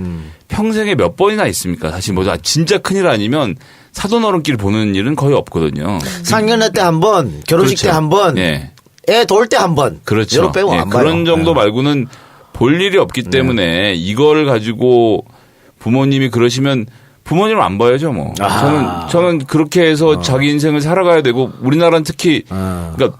평생에 몇 번이나 있습니까? 사실 뭐 진짜 큰일 아니면 사돈어른끼리 보는 일은 거의 없거든요.
상견례 때 한 번, 결혼식
그렇죠.
때 한 번,
예.
애 돌 때 한 번.
그렇죠.
요런 빼고
예,
안 봐요.
그런 정도 말고는 볼 일이 없기 때문에 이걸 가지고 부모님이 그러시면 부모님을 안 봐야죠, 뭐. 저는 그렇게 해서 자기 인생을 살아가야 되고 우리나라는 특히 그러니까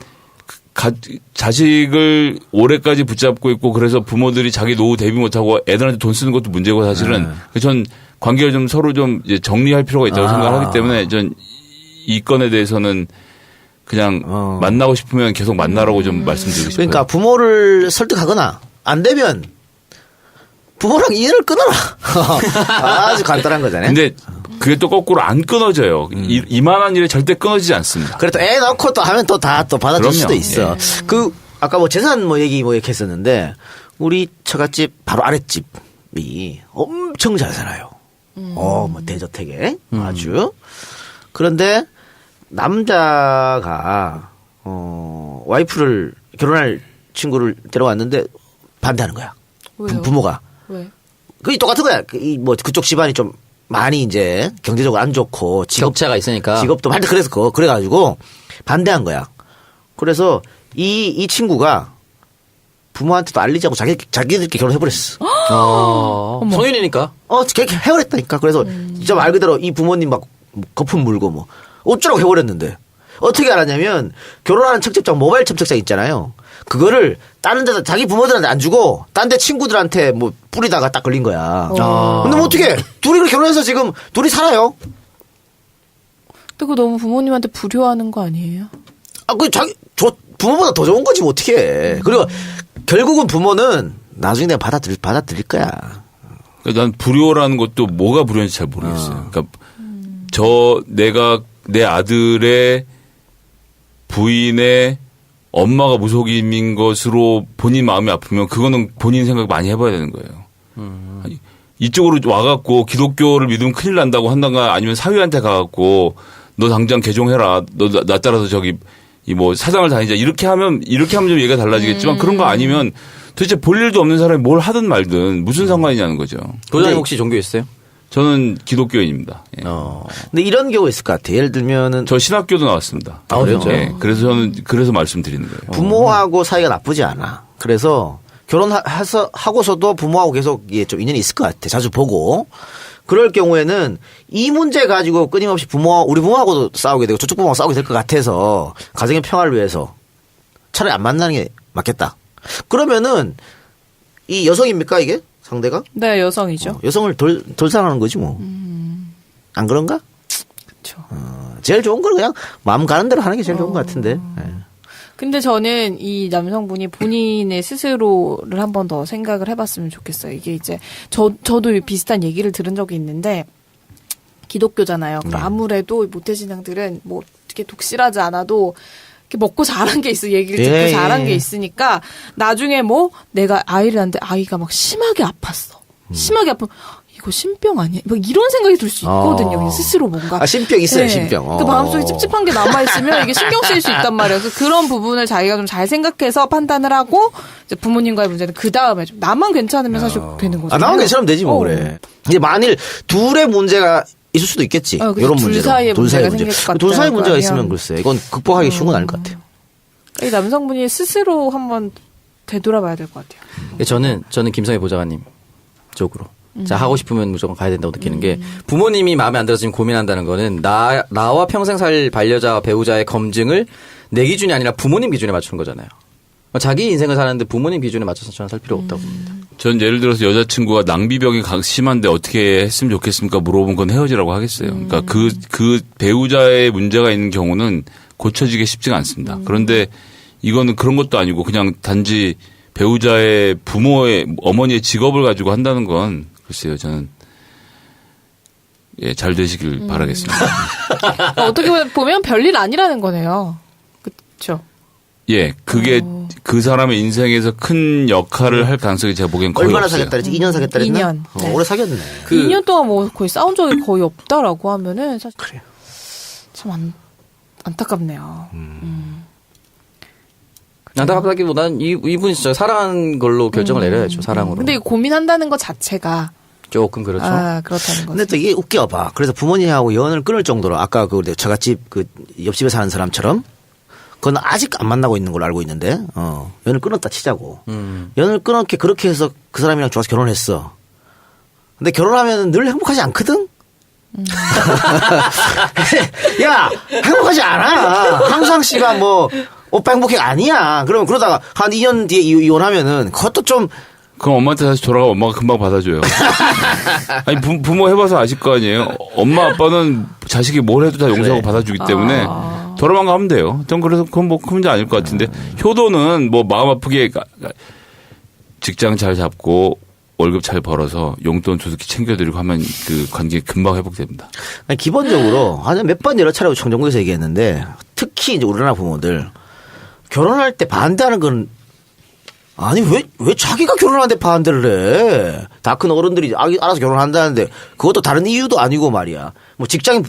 자식을 올해까지 붙잡고 있고 그래서 부모들이 자기 노후 대비 못하고 애들한테 돈 쓰는 것도 문제고 사실은 전 관계를 좀 서로 좀 이제 정리할 필요가 있다고 생각하기 때문에 전 이 건에 대해서는 그냥 만나고 싶으면 계속 만나라고 좀 말씀드리고 싶어요.
그러니까 부모를 설득하거나 안 되면 부모랑 인연을 끊어라. 아주 간단한 거잖아요.
근데 그게 또 거꾸로 안 끊어져요. 이만한 일에 절대 끊어지지 않습니다.
그래도 애 낳고 또 하면 또 다 또 받아줄
그럼요.
수도 있어. 아까 뭐 재산 얘기 이렇게 했었는데 우리 처갓집 바로 아랫집이 엄청 잘 살아요. 뭐 대저택에 아주. 그런데 남자가 와이프를 결혼할 친구를 데려왔는데 반대하는 거야.
왜요?
부모가.
왜?
그게 똑같은 거야. 그쪽 집안이 좀 많이 이제 경제적으로 안 좋고
격차가 있으니까.
직업도 하여튼 그래가지고 반대한 거야. 그래서 이 친구가 부모한테도 알리지 않고 자기들끼리 결혼해버렸어.
성인이니까.
해버렸다니까. 그래서 진짜 말 그대로 이 부모님 막 거품 물고 뭐 어쩌라고 해버렸는데 어떻게 알았냐면 결혼하는 청첩장 모바일 청첩장 있잖아요. 그거를 다른 데다 자기 부모들한테 안 주고 딴 데 친구들한테 뭐 뿌리다가 딱 걸린 거야. 근데 뭐 어떻게 둘이 그렇게 결혼해서 지금 둘이 살아요.
근데 그거 너무 부모님한테 불효하는 거 아니에요?
부모보다 더 좋은 거지 뭐 어떻게 해. 그리고 결국은 부모는 나중에 내가 받아들일 거야.
그러니까 난 불효라는 것도 뭐가 불효인지 잘 모르겠어요. 그러니까 내가 내 아들의 부인의 엄마가 무속인인 것으로 본인 마음이 아프면 그거는 본인 생각 많이 해봐야 되는 거예요. 아니, 이쪽으로 와갖고 기독교를 믿으면 큰일 난다고 한다가 아니면 사위한테 가갖고 너 당장 개종해라. 너 나 따라서 뭐 사장을 다니자. 이렇게 하면 좀 얘기가 달라지겠지만 그런 거 아니면 도대체 볼 일도 없는 사람이 뭘 하든 말든 무슨 상관이냐는 거죠.
도장님 혹시 종교 있어요?
저는 기독교인입니다. 예.
근데 이런 경우 있을 것 같아. 예를 들면은
저 신학교도 나왔습니다.
그래요?
예. 그래서 저는 그래서 말씀드리는 거예요.
부모하고 사이가 나쁘지 않아. 그래서 하고서도 부모하고 계속 좀 인연이 있을 것 같아. 자주 보고. 그럴 경우에는 이 문제 가지고 끊임없이 우리 부모하고도 싸우게 되고 저쪽 부모하고 싸우게 될 것 같아서 가정의 평화를 위해서 차라리 안 만나는 게 맞겠다. 그러면은 이 여성입니까 이게 상대가?
네, 여성이죠.
여성을 덜 사랑하는 거지 뭐. 안 그런가?
그렇죠.
제일 좋은 건 그냥 마음 가는 대로 하는 게 제일 좋은 것 같은데. 네.
근데 저는 이 남성분이 본인의 스스로를 한 번 더 생각을 해봤으면 좋겠어요. 이게 이제 저도 비슷한 얘기를 들은 적이 있는데 기독교잖아요. 아무래도 모태신앙들은 뭐 이렇게 독실하지 않아도 이렇게 먹고 자란 게 있어. 얘기를 듣고 자란 게 있으니까 나중에 뭐 내가 아이를 낳는데 아이가 막 심하게 아팠어. 심하게 아프면 이거 신병 아니야? 막 이런 생각이 들 수 있거든요. 그냥 스스로 뭔가.
신병 있어요, 신병.
그 마음속에 찝찝한 게 남아있으면 이게 신경 쓰일 수 있단 말이에요. 그래서 그런 부분을 자기가 좀 잘 생각해서 판단을 하고 이제 부모님과의 문제는 그 다음에 좀 나만 괜찮으면 사실 되는 거죠.
나만 괜찮으면 되지 뭐 그래. 이제 만일 둘의 문제가 있을 수도 있겠지. 이런 문제.
둘 사이의 문제가 생길 것 같아요.
둘 사이의 문제가 있으면 글쎄 이건 극복하기 쉬운 건 아닐 것 같아요.
이 남성분이 스스로 한번 되돌아봐야 될 것 같아요.
저는 김성애 보좌관님 쪽으로. 자, 하고 싶으면 무조건 가야 된다고 느끼는 게 부모님이 마음에 안 들어서 지금 고민한다는 거는 나와 평생 살 반려자 배우자의 검증을 내 기준이 아니라 부모님 기준에 맞추는 거잖아요. 자기 인생을 사는데 부모님 기준에 맞춰서 저는 살 필요 없다고 봅니다.
전 예를 들어서 여자친구가 낭비병이 심한데 어떻게 했으면 좋겠습니까? 물어본 건 헤어지라고 하겠어요. 그러니까 그 배우자의 문제가 있는 경우는 고쳐지기 쉽지가 않습니다. 그런데 이거는 그런 것도 아니고 그냥 단지 배우자의 부모의 어머니의 직업을 가지고 한다는 건 글쎄요, 저는 잘 되시길 바라겠습니다.
어떻게 보면 별일 아니라는 거네요. 그렇죠.
예, 그게 그 사람의 인생에서 큰 역할을 할 가능성이 제가 보기엔 거의
얼마나
없어요.
사귀었다 그랬지? 2년 사귀었다 그랬나?
2년. 네.
오래 사귀었네.
2년 동안 뭐 거의 싸운 적이 거의 없다라고 하면은 사실
그래요.
참 안타깝네요.
안타깝다기보다는 이분이 진짜 사랑한 걸로 결정을 내려야죠. 사랑으로.
근데 고민한다는 것 자체가
조금 그렇죠.
그렇다는 거죠.
근데 또 이게 웃겨봐. 그래서 부모님하고 연을 끊을 정도로 아까 그 저갓집 그 옆집에 사는 사람처럼 그건 아직 안 만나고 있는 걸로 알고 있는데 연을 끊었다 치자고. 연을 끊었게 그렇게 해서 그 사람이랑 좋아서 결혼했어. 근데 결혼하면 늘 행복하지 않거든? 야, 행복하지 않아. 항상 씨가 뭐 오빠 행복해 아니야. 그러면 그러다가 한 2년 뒤에 이혼하면은 그것도 좀
그럼 엄마한테 다시 돌아가 엄마가 금방 받아줘요. 아니 부모 해봐서 아실 거 아니에요. 엄마 아빠는 자식이 뭘 해도 다 용서하고 받아주기 때문에 돌아만 가면 돼요. 전 그래서 그건 뭐 큰 문제 아닐 것 같은데 효도는 뭐 마음 아프게 직장 잘 잡고 월급 잘 벌어서 용돈 두둑히 챙겨드리고 하면 그 관계 금방 회복됩니다.
아니, 기본적으로 한 몇 번 여러 차례 청정국에서 얘기했는데 특히 이제 우리나라 부모들 결혼할 때 반대하는 건 아니 왜 자기가 결혼하는데 반대를 해? 다 큰 어른들이 알아서 결혼한다는데 그것도 다른 이유도 아니고 말이야. 뭐 직장이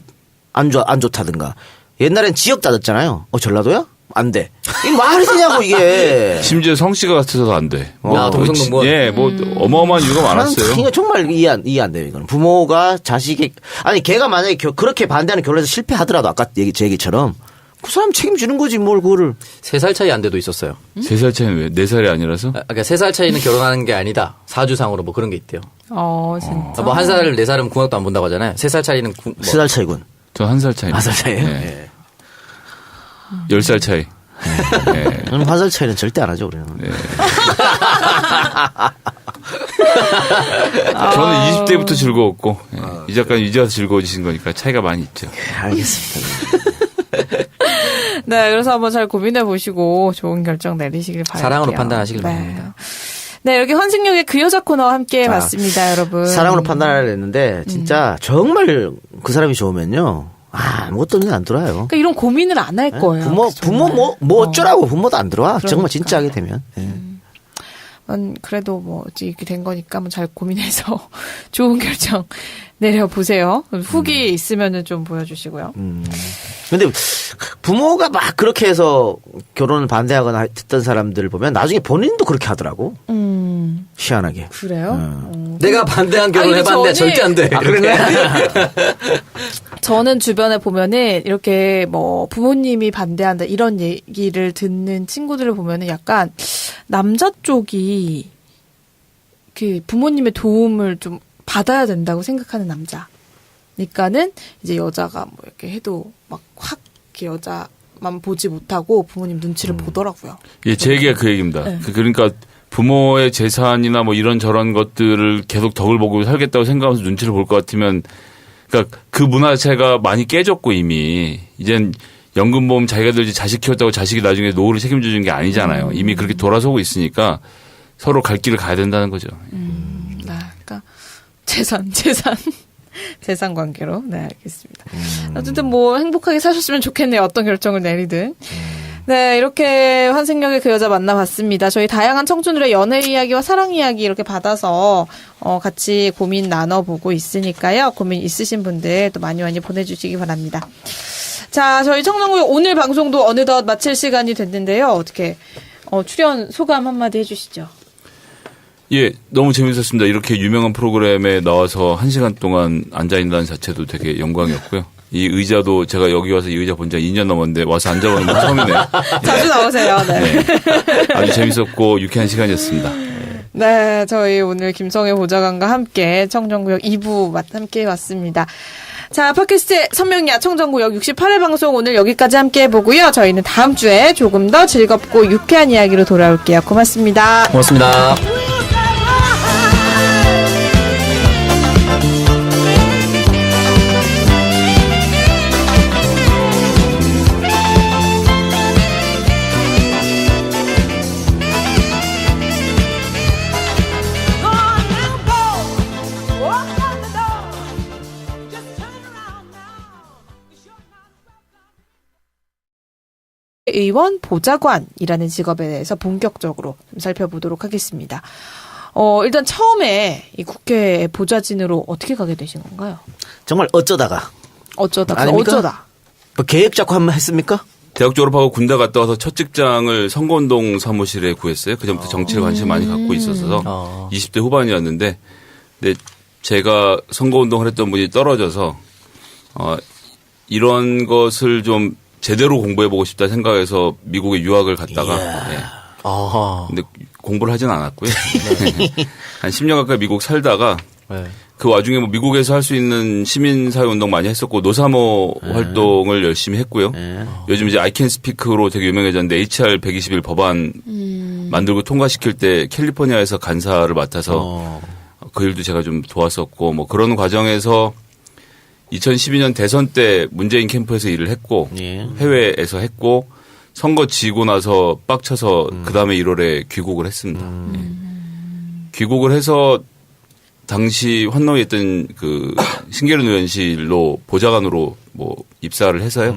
안 좋다든가. 옛날엔 지역 따졌잖아요. 전라도야? 안 돼. 이게 말이 되냐고 이게.
심지어 성씨가 같아서도 안 돼.
동성동본.
예, 뭐 어마어마한 이유가 많았어요.
이거 정말 이해 안 돼요. 이거는 부모가 자식이 아니 걔가 만약에 그렇게 반대하는 결혼에서 실패하더라도 아까 제 얘기처럼 그 사람 책임지는 거지 뭘 그거를.
3살 차이 안 돼도 있었어요.
3살 차이는 왜? 4살이 아니라서?
그러니까 3살 차이는 결혼하는 게 아니다. 사주상으로 뭐 그런 게 있대요.
진짜.
뭐 1살, 4살은 궁합도 안 본다고 하잖아요. 3살 차이는
3살 차이군.
저 1살 차이.
1살 차이에요?
네. 10살 차이. 네.
그럼 1살 차이는 절대 안 하죠, 우리는.
네. 저는 20대부터 즐거웠고, 이 작가는 이제 와서 즐거워지신 거니까 차이가 많이 있죠.
알겠습니다.
네, 그래서 한번 잘 고민해 보시고 좋은 결정 내리시길 바랄게요.
사랑으로 판단하시길 바랍니다.
네, 이렇게 환승역의 그 여자 코너와 함께 해봤습니다, 여러분.
사랑으로 판단을 했는데 진짜 정말 그 사람이 좋으면요. 아무것도 눈에 안 들어와요.
그러니까 이런 고민을 안 할 거예요.
부모 뭐 어쩌라고 부모도 안 들어와.
그러니까.
정말 진짜 하게 되면.
그래도 뭐 이렇게 된 거니까 한번 잘 고민해서 좋은 결정 내려보세요. 후기 있으면은 좀 보여주시고요.
근데 부모가 막 그렇게 해서 결혼을 반대하거나 했던 사람들 보면 나중에 본인도 그렇게 하더라고. 희한하게.
그래요?
내가 반대한 결혼을
아니,
해봤는데
저는-
절대 안 돼.
그러네.
저는 주변에 보면은 이렇게 뭐 부모님이 반대한다 이런 얘기를 듣는 친구들을 보면은 약간 남자 쪽이 그 부모님의 도움을 좀 받아야 된다고 생각하는 남자니까는 이제 여자가 뭐 이렇게 해도 막 확 이렇게 여자만 보지 못하고 부모님 눈치를 보더라고요.
예, 제 얘기가 그 얘기입니다.
네.
그러니까 부모의 재산이나 뭐 이런 저런 것들을 계속 덕을 보고 살겠다고 생각하면서 눈치를 볼 것 같으면 그러니까 그 문화 자체가 많이 깨졌고 이미 이젠 연금보험 자기가 들지 자식 키웠다고 자식이 나중에 노후를 책임져 주는 게 아니잖아요. 이미 그렇게 돌아서고 있으니까 서로 갈 길을 가야 된다는 거죠.
그러니까 재산 관계로. 네, 알겠습니다. 어쨌든 뭐 행복하게 사셨으면 좋겠네요. 어떤 결정을 내리든. 네, 이렇게 환생역의 그 여자 만나봤습니다. 저희 다양한 청춘들의 연애 이야기와 사랑 이야기 이렇게 받아서 같이 고민 나눠보고 있으니까요. 고민 있으신 분들 또 많이 보내주시기 바랍니다. 자, 저희 청정구역 오늘 방송도 어느덧 마칠 시간이 됐는데요. 어떻게 출연 소감 한마디 해주시죠.
예, 너무 재밌었습니다. 이렇게 유명한 프로그램에 나와서 1시간 동안 앉아있다는 자체도 되게 영광이었고요. 이 의자도 제가 여기 와서 이 의자 본 지 2년 넘었는데 와서 앉아보는 건 처음이네요.
자주 나오세요. 네.
아주 재밌었고 유쾌한 시간이었습니다.
네, 저희 오늘 김성애 보좌관과 함께 청정구역 2부 함께 왔습니다. 자, 팟캐스트 선명야 청정구역 68회 방송 오늘 여기까지 함께 해보고요. 저희는 다음 주에 조금 더 즐겁고 유쾌한 이야기로 돌아올게요. 고맙습니다.
고맙습니다.
의원 보좌관이라는 직업에 대해서 본격적으로 좀 살펴보도록 하겠습니다. 일단 처음에 이 국회 보좌진으로 어떻게 가게 되신 건가요?
정말 어쩌다가. 아닙니까?
어쩌다.
뭐 계획 잡고 한번 했습니까?
대학 졸업하고 군대 갔다 와서 첫 직장을 선거운동 사무실에 구했어요. 그전부터 정치에 관심 많이 갖고 있었어서 20대 후반이었는데 근데 제가 선거운동을 했던 분이 떨어져서 이런 것을 좀 제대로 공부해보고 싶다 생각해서 미국에 유학을 갔다가 예. 근데 공부를 하진 않았고요. 한 10년 가까이 미국 살다가 그 와중에 뭐 미국에서 할 수 있는 시민사회 운동 많이 했었고 노사모 활동을 열심히 했고요. 요즘 이제 I Can Speak로 되게 유명해졌는데 HR 121 법안 만들고 통과시킬 때 캘리포니아에서 간사를 맡아서 그 일도 제가 좀 도왔었고 뭐 그런 과정에서 2012년 대선 때 문재인 캠프에서 일을 했고 해외에서 했고 선거 지고 나서 빡쳐서 그다음에 1월에 귀국을 했습니다. 귀국을 해서 당시 환노에 있던 그 신계륜 의원실로 보좌관으로 뭐 입사를 해서요.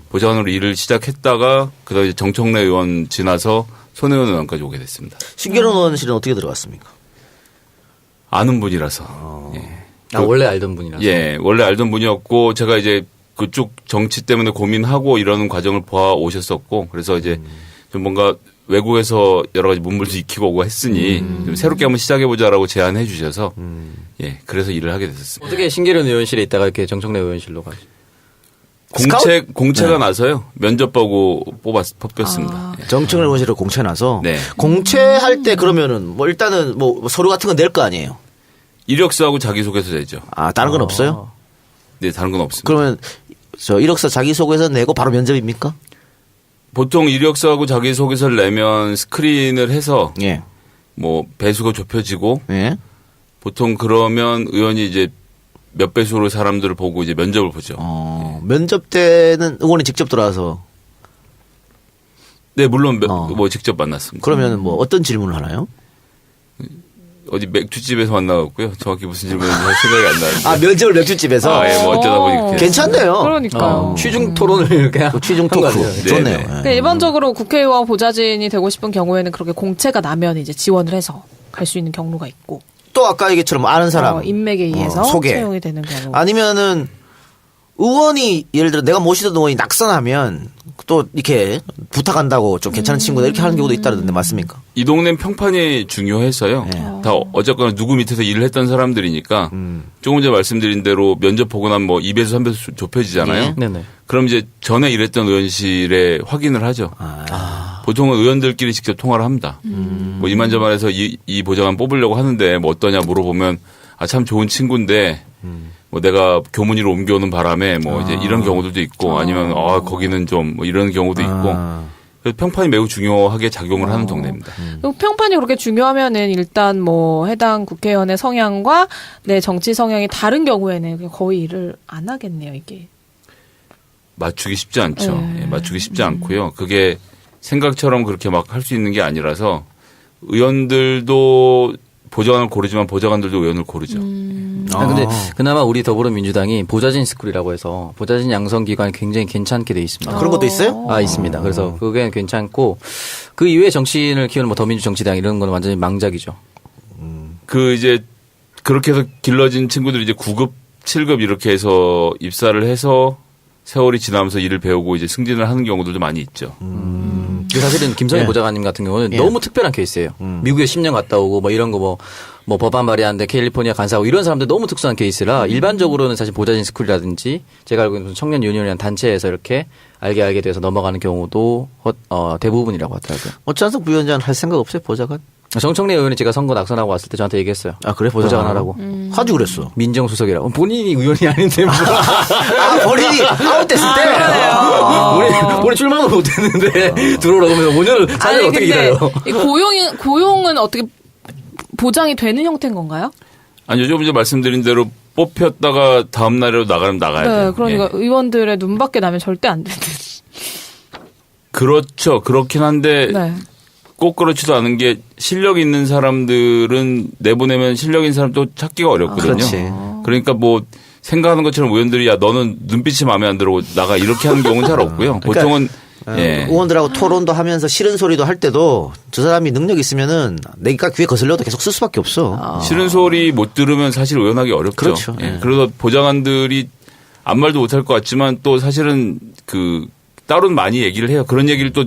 보좌관으로 일을 시작했다가 그다음에 정청래 의원 지나서 손혜원 의원까지 오게 됐습니다.
신계륜 의원실은 어떻게 들어갔습니까?
아는 분이라서. 예.
원래 알던 분이라서.
예, 원래 알던 분이었고 제가 이제 그쪽 정치 때문에 고민하고 이러는 과정을 보아 오셨었고 그래서 이제 좀 뭔가 외국에서 여러 가지 문물도 익히고 오고 했으니 좀 새롭게 한번 시작해보자라고 제안해 주셔서 예, 그래서 일을 하게 됐었습니다.
어떻게 신계륜 의원실에 있다가 이렇게 정청래 의원실로 가시?
공채가 나서요. 면접 보고 뽑혔습니다. 예.
정청래 의원실을 공채나서
네.
공채할 때 그러면은 뭐 일단은 뭐 서류 같은 거 낼 거 아니에요.
이력서하고 자기소개서 되죠.
다른 건 없어요?
네, 다른 건 없습니다.
그러면 저 이력서 자기소개서 내고 바로 면접입니까?
보통 이력서하고 자기소개서를 내면 스크린을 해서
예.
뭐 배수가 좁혀지고
예.
보통 그러면 의원이 이제 몇 배수로 사람들을 보고 이제 면접을 보죠.
면접 때는 의원이 직접 들어와서
네, 물론 뭐 직접 만났습니다.
그러면 뭐 어떤 질문을 하나요?
어디 맥주집에서 만나갖고요. 정확히 무슨 질문인지 생각이 안 나는데.
면접을 맥주집에서?
예, 뭐 어쩌다 보니 그렇게
괜찮네요.
그러니까요.
취중 토론을 이렇게
취중 토크. 좋네요.
네네.
네, 일반적으로 국회의원 보좌진이 되고 싶은 경우에는 그렇게 공채가 나면 이제 지원을 해서 갈 수 있는 경로가 있고.
또 아까 얘기처럼 아는 사람.
인맥에 의해서
소개.
채용이 되는 경우.
아니면은 의원이 예를 들어 내가 모시던 의원이 낙선하면 또 이렇게 부탁한다고 좀 괜찮은 친구다 이렇게 하는 경우도 있다던데 맞습니까?
이 동네는 평판이 중요해서요. 다 어쨌거나 누구 밑에서 일을 했던 사람들이니까 조금 전에 말씀드린 대로 면접 보고 나면 뭐 2배수 3배수 좁혀지잖아요.
네네.
그럼 이제 전에 일했던 의원실에 확인을 하죠. 보통은 의원들끼리 직접 통화를 합니다. 뭐 이만저만해서 이 보좌관 뽑으려고 하는데 뭐 어떠냐 물어보면 아, 참 좋은 친구인데 뭐 내가 교문위로 옮겨오는 바람에 뭐 이제 이런 경우들도 있고 아니면 거기는 좀 뭐 이런 경우도 있고 그래서 평판이 매우 중요하게 작용을 하는 동네입니다.
평판이 그렇게 중요하면은 일단 뭐 해당 국회의원의 성향과 내 정치 성향이 다른 경우에는 거의 일을 안 하겠네요, 이게.
맞추기 쉽지 않죠. 예, 맞추기 쉽지 않고요. 그게 생각처럼 그렇게 막 할 수 있는 게 아니라서 의원들도 보좌관을 고르지만 보좌관들도 의원을 고르죠.
근데 그나마 우리 더불어민주당이 보좌진 스쿨이라고 해서 보좌진 양성기관이 굉장히 괜찮게 돼 있습니다.
그런 것도 있어요?
있습니다. 그래서 그게 괜찮고 그 이외에 정치인을 키우는 뭐 더민주정치당 이런 건 완전히 망작이죠.
그 이제 그렇게 해서 길러진 친구들이 이제 9급, 7급 이렇게 해서 입사를 해서 세월이 지나면서 일을 배우고 이제 승진을 하는 경우들도 많이 있죠.
사실은 김성희 보좌관님 같은 경우는 너무 특별한 케이스예요. 미국에 10년 갔다 오고 뭐 이런 거 뭐 법안 발의하는데 캘리포니아 간사하고 이런 사람들 너무 특수한 케이스라 일반적으로는 사실 보좌진 스쿨이라든지 제가 알고 있는 청년 유니온이라는 단체에서 이렇게 알게 돼서 넘어가는 경우도 대부분이라고 하더라고요.
어차피 부위원장은 할 생각 없어요, 보좌관?
정청래 의원이 제가 선거 낙선하고 왔을 때 저한테 얘기했어요.
아, 그래?
보좌관 하라고.
하지 그랬어.
민정수석이라고. 본인이 의원이 아닌데 뭐.
본인이 아웃됐을 때?
우리 출마도 못했는데 들어오라고 하면 5년을 4년 어떻게 기다려.
이 고용은 어떻게 보장이 되는 형태인 건가요?
아니, 요즘 이제 말씀드린 대로 뽑혔다가 다음 날에도 나가면 나가야 돼요.
네, 그러니까
예.
의원들의 눈밖에 나면 절대 안 되는.
그렇죠. 그렇긴 한데
네.
꼭 그렇지도 않은 게 실력 있는 사람들은 내보내면 실력 있는 사람 또 찾기가 어렵거든요.
그렇지.
그러니까 뭐 생각하는 것처럼 의원들이 야 너는 눈빛이 마음에 안 들어 나가 이렇게 하는 경우는 잘 없고요. 보통은 예.
의원들하고 토론도 하면서 싫은 소리도 할 때도 저 사람이 능력 있으면은 내가 귀에 거슬려도 계속 쓸 수밖에 없어.
싫은 소리 못 들으면 사실 의원하기 어렵죠.
그렇죠.
예. 그래서 보좌관들이 아무 말도 못할 것 같지만 또 사실은 그 따로는 많이 얘기를 해요. 그런 얘기를 또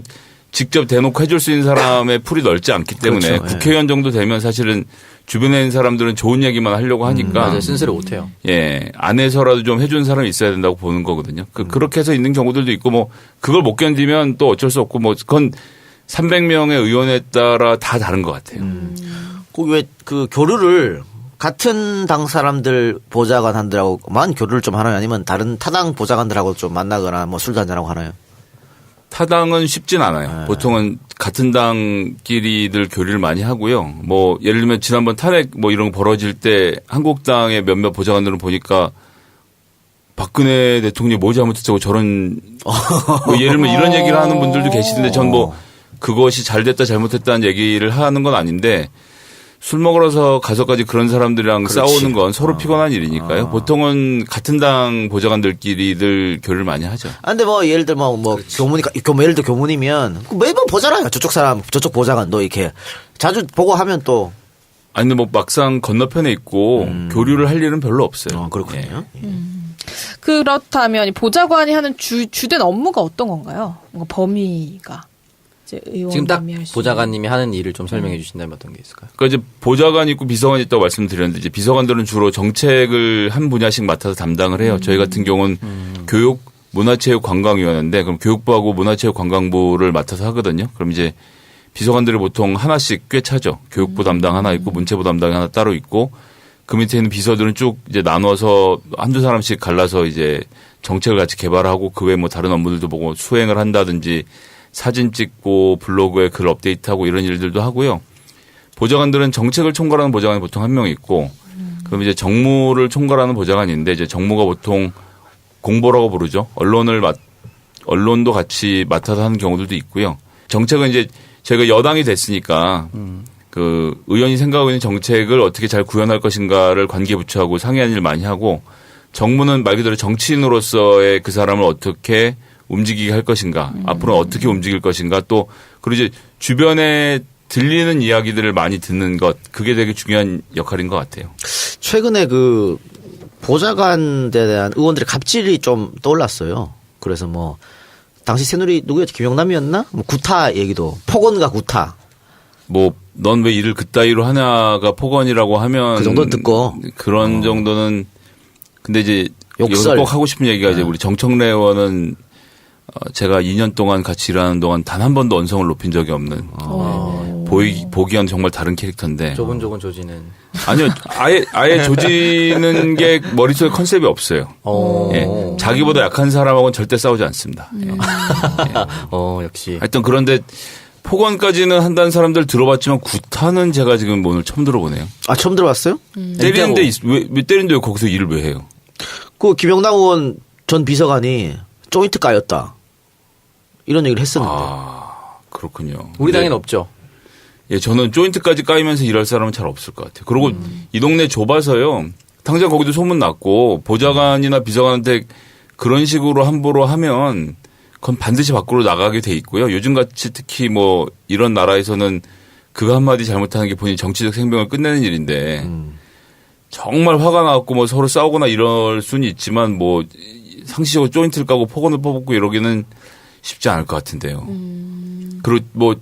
직접 대놓고 해줄 수 있는 사람의 풀이 넓지 않기 때문에
그렇죠.
국회의원 정도 되면 사실은 주변에 있는 사람들은 좋은 얘기만 하려고 하니까
맞아요. 쓴소리 못해요.
예, 안에서라도 좀 해준 사람이 있어야 된다고 보는 거거든요. 그렇게 해서 있는 경우들도 있고 뭐 그걸 못 견디면 또 어쩔 수 없고 뭐 그건 300명의 의원에 따라 다 다른 것 같아요.
왜 그 교류를 같은 당 사람들 보좌관들하고만 교류를 좀 하나요? 아니면 다른 타당 보좌관들하고 좀 만나거나 뭐 술도 한잔하고 하나요?
타당은 쉽진 않아요. 보통은 같은 당끼리들 교류를 많이 하고요. 뭐 예를 들면 지난번 탄핵 뭐 이런 거 벌어질 때 한국당의 몇몇 보좌관들은 보니까 박근혜 대통령이 뭐 잘못했다고 저런 뭐 예를 들면 이런 얘기를 하는 분들도 계시는데 전 뭐 그것이 잘 됐다 잘못했다는 얘기를 하는 건 아닌데 술 먹으러서 가서까지 그런 사람들이랑
그렇지.
싸우는 건 서로 피곤한 일이니까요. 보통은 같은 당 보좌관들끼리들 교류를 많이 하죠.
아, 근데 뭐 예를 들어 뭐 예를 들어 교문이면 매번 보잖아요. 저쪽 사람, 저쪽 보좌관도 이렇게 자주 보고 하면 또.
아니, 근데 뭐 막상 건너편에 있고 교류를 할 일은 별로 없어요.
그렇군요.
예.
그렇다면 이 보좌관이 하는 주된 업무가 어떤 건가요? 뭔가 범위가 이제
지금 딱
의원님이 할 수
보좌관님이 하는 일을 좀 설명해 주신다면 어떤 게 있을까요?
그러니까 이제 보좌관이 있고 비서관이 있다고 말씀드렸는데 이제 비서관들은 주로 정책을 한 분야씩 맡아서 담당을 해요. 저희 같은 경우는 교육, 문화체육관광위원회인데 그럼 교육부하고 문화체육관광부를 맡아서 하거든요. 그럼 이제 비서관들이 보통 하나씩 꽤 차죠. 교육부 담당 하나 있고 문체부 담당이 하나 따로 있고 그 밑에 있는 비서들은 쭉 이제 나눠서 한두 사람씩 갈라서 이제 정책을 같이 개발하고 그 외 뭐 다른 업무들도 보고 수행을 한다든지 사진 찍고 블로그에 글 업데이트하고 이런 일들도 하고요. 보좌관들은 정책을 총괄하는 보좌관이 보통 한 명 있고 그럼 이제 정무를 총괄하는 보좌관인데 이제 정무가 보통 공보라고 부르죠. 언론도 같이 맡아서 하는 경우들도 있고요. 정책은 이제 저희가 여당이 됐으니까 그 의원이 생각하고 있는 정책을 어떻게 잘 구현할 것인가를 관계부처하고 상의하는 일 많이 하고 정무는 말 그대로 정치인으로서의 그 사람을 어떻게 움직이게 할 것인가, 앞으로 어떻게 움직일 것인가, 또 그리고 이제 주변에 들리는 이야기들을 많이 듣는 것, 그게 되게 중요한 역할인 것 같아요.
최근에 그 보좌관에 대한 의원들의 갑질이 좀 떠올랐어요. 그래서 뭐 당시 새누리 누구였지? 김영남이었나? 뭐 구타 얘기도 폭언과 구타.
뭐 넌 왜 일을 그따위로 하냐가 폭언이라고 하면
그 정도는 듣고.
그런 정도는 근데 이제
욕설.
여기서 꼭 하고 싶은 얘기가 이제 우리 정청래 의원은 제가 2년 동안 같이 일하는 동안 단 한 번도 언성을 높인 적이 없는 보기와는 정말 다른 캐릭터인데
조곤조곤 조지는.
아니요 아예 조지는 게 머릿속에 컨셉이 없어요. 예, 자기보다 약한 사람하고는 절대 싸우지 않습니다. 예.
역시.
하여튼 그런데 폭언까지는 한다는 사람들 들어봤지만 구타는 제가 지금 오늘 처음 들어보네요.
아, 처음 들어봤어요?
때리는데 왜 때리는데 거기서 일을 왜 해요?
그 김영남 의원 전 비서관이 조인트 까였다. 이런 얘기를 했었는데.
아 그렇군요.
우리
근데
당엔 없죠.
예, 저는 조인트까지 까이면서 일할 사람은 잘 없을 것 같아요. 그리고 이 동네 좁아서요. 당장 거기도 소문 났고 보좌관이나 비서관한테 그런 식으로 함부로 하면 그건 반드시 밖으로 나가게 돼 있고요. 요즘같이 특히 뭐 이런 나라에서는 그거 한마디 잘못하는 게 본인 정치적 생명을 끝내는 일인데 정말 화가 나고 뭐 서로 싸우거나 이럴 수는 있지만 뭐 상시적으로 조인트를 까고 폭언을 퍼붓고 이러기는 쉽지 않을 것 같은데요. 그리고 뭐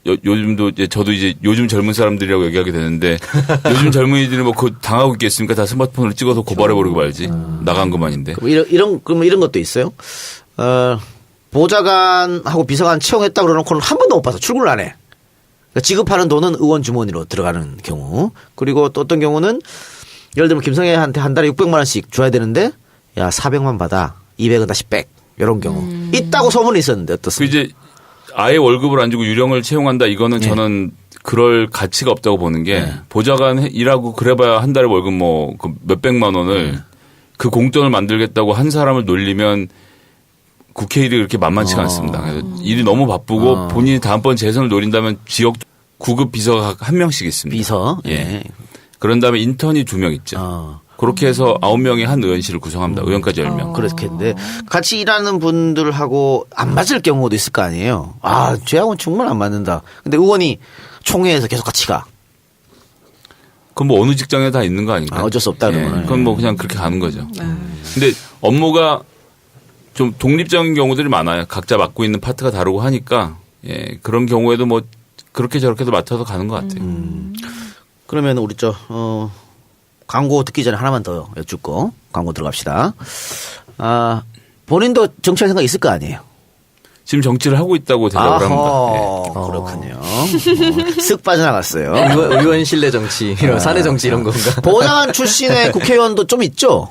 요즘도 이제 저도 이제 요즘 젊은 사람들이라고 얘기하게 되는데 요즘 젊은이들이 뭐 그거 당하고 있겠습니까? 다 스마트폰을 찍어서 고발해버리고 말지. 나간 것만인데.
그럼 이런 것도 있어요. 보좌관하고 비서관 채용했다 그러놓고는 한 번도 못 봐서 출근을 안 해. 그러니까 지급하는 돈은 의원 주머니로 들어가는 경우. 그리고 또 어떤 경우는 예를 들면 김성애한테 한 달에 600만 원씩 줘야 되는데 야 400만 받아. 200은 다시 백. 이런 경우. 있다고 소문이 있었는데
그
어떻습니까?
이제 아예 월급을 안 주고 유령을 채용한다 이거는 저는 그럴 가치가 없다고 보는 게 보좌관 일하고 그래봐야 한 달에 월급 뭐 몇백만 원을 그 공돈을 만들겠다고 한 사람을 놀리면 국회일이 그렇게 만만치가 않습니다. 그래서 일이 너무 바쁘고 본인이 다음번 재선을 노린다면 지역 구급 비서가 한 명씩 있습니다.
비서.
예. 그런 다음에 인턴이 2명 있죠. 그렇게 해서 9명이 한 의원실을 구성합니다. 의원까지 10명.
그렇겠는데 같이 일하는 분들하고 안 맞을 경우도 있을 거 아니에요. 아, 쟤하고는 정말 안 맞는다. 근데 의원이 총회에서 계속 같이 가.
그건 뭐 어느 직장에 다 있는 거 아닌가요?
아, 어쩔 수 없다 그러면.
그건 뭐 그냥 그렇게 가는 거죠. 근데 업무가 좀 독립적인 경우들이 많아요. 각자 맡고 있는 파트가 다르고 하니까 예, 그런 경우에도 뭐 그렇게 저렇게도 맡아서 가는 것 같아요.
그러면 우리 광고 듣기 전에 하나만 더 여쭙고 광고 들어갑시다. 아, 본인도 정치할 생각 있을 거 아니에요?
지금 정치를 하고 있다고 대답을 합니다. 예.
그렇군요. 쓱 빠져나갔어요.
의원 신뢰 정치, 이런 사내 정치 이런 건가?
보좌관 출신의 국회의원도 좀 있죠?